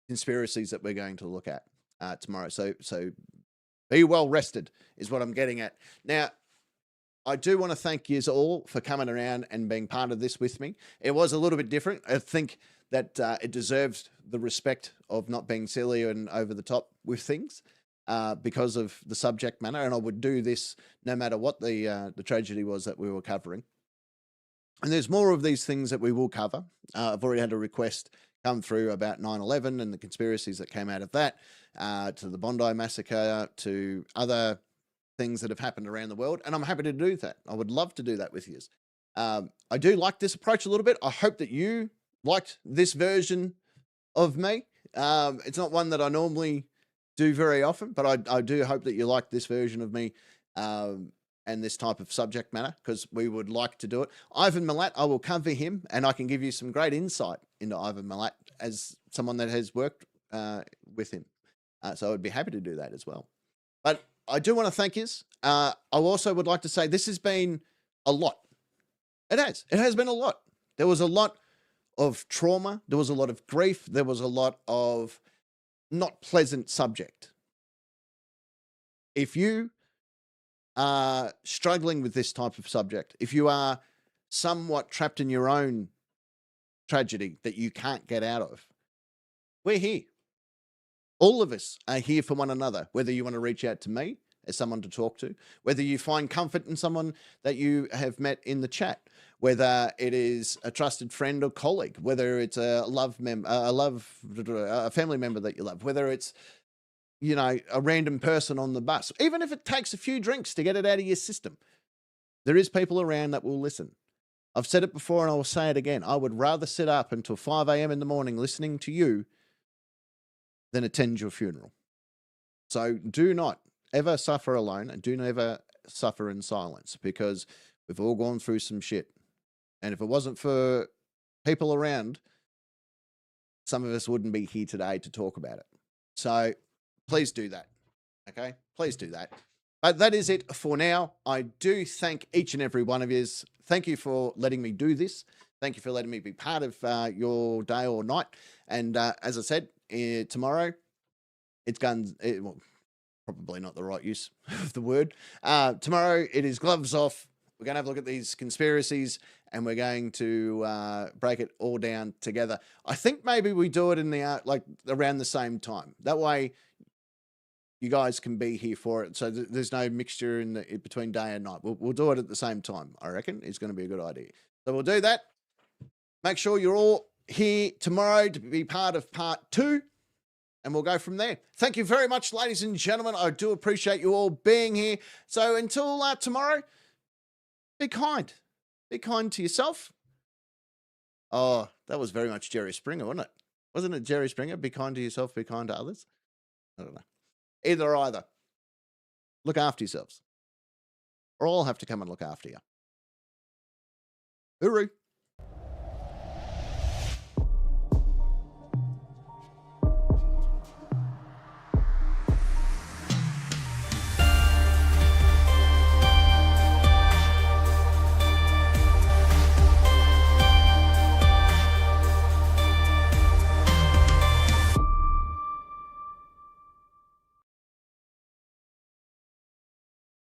conspiracies that we're going to look at tomorrow. So be well rested is what I'm getting at. Now, I do want to thank you all for coming around and being part of this with me. It was a little bit different. I think that it deserves the respect of not being silly and over the top with things because of the subject matter. And I would do this no matter what the tragedy was that we were covering. And there's more of these things that we will cover. I've already had a request come through about 9/11 and the conspiracies that came out of that, to the Bondi Massacre, to other things that have happened around the world. And I'm happy to do that. I would love to do that with you. I do like this approach a little bit. I hope that you liked this version of me. It's not one that I normally do very often, but I do hope that you like this version of me and this type of subject matter, because we would like to do it. Ivan Milat, I will cover him, and I can give you some great insight into Ivan Milat as someone that has worked with him. So I'd be happy to do that as well. But I do want to thank you. I also would like to say this has been a lot. It has been a lot. There was a lot of trauma. There was a lot of grief. There was a lot of not pleasant subject. If you are struggling with this type of subject, if you are somewhat trapped in your own tragedy that you can't get out of, we're here. All of us are here for one another, whether you want to reach out to me as someone to talk to, whether you find comfort in someone that you have met in the chat, whether it is a trusted friend or colleague, whether it's a family member that you love, whether it's, you know, a random person on the bus, even if it takes a few drinks to get it out of your system. There is people around that will listen. I've said it before and I will say it again. I would rather sit up until 5 a.m. in the morning listening to you than attend your funeral. So do not ever suffer alone, and do never suffer in silence, because we've all gone through some shit. And if it wasn't for people around, some of us wouldn't be here today to talk about it. So please do that. Okay? Please do that. But that is it for now. I do thank each and every one of you. Thank you for letting me do this. Thank you for letting me be part of your day or night. And as I said, tomorrow, it's guns. Well, probably not the right use of the word. Tomorrow, it is gloves off. We're going to have a look at these conspiracies, and we're going to break it all down together. I think maybe we do it in the like around the same time. That way, you guys can be here for it. So there's no mixture in between day and night. We'll do it at the same time. I reckon it's going to be a good idea. So we'll do that. Make sure you're all here tomorrow to be part of part 2. And we'll go from there. Thank you very much, ladies and gentlemen. I do appreciate you all being here. So until tomorrow, be kind. Be kind to yourself. Oh, that was very much Jerry Springer, wasn't it? Wasn't it Jerry Springer? Be kind to yourself, be kind to others. I don't know. Either or either. Look after yourselves. Or I'll have to come and look after you. Hooroo.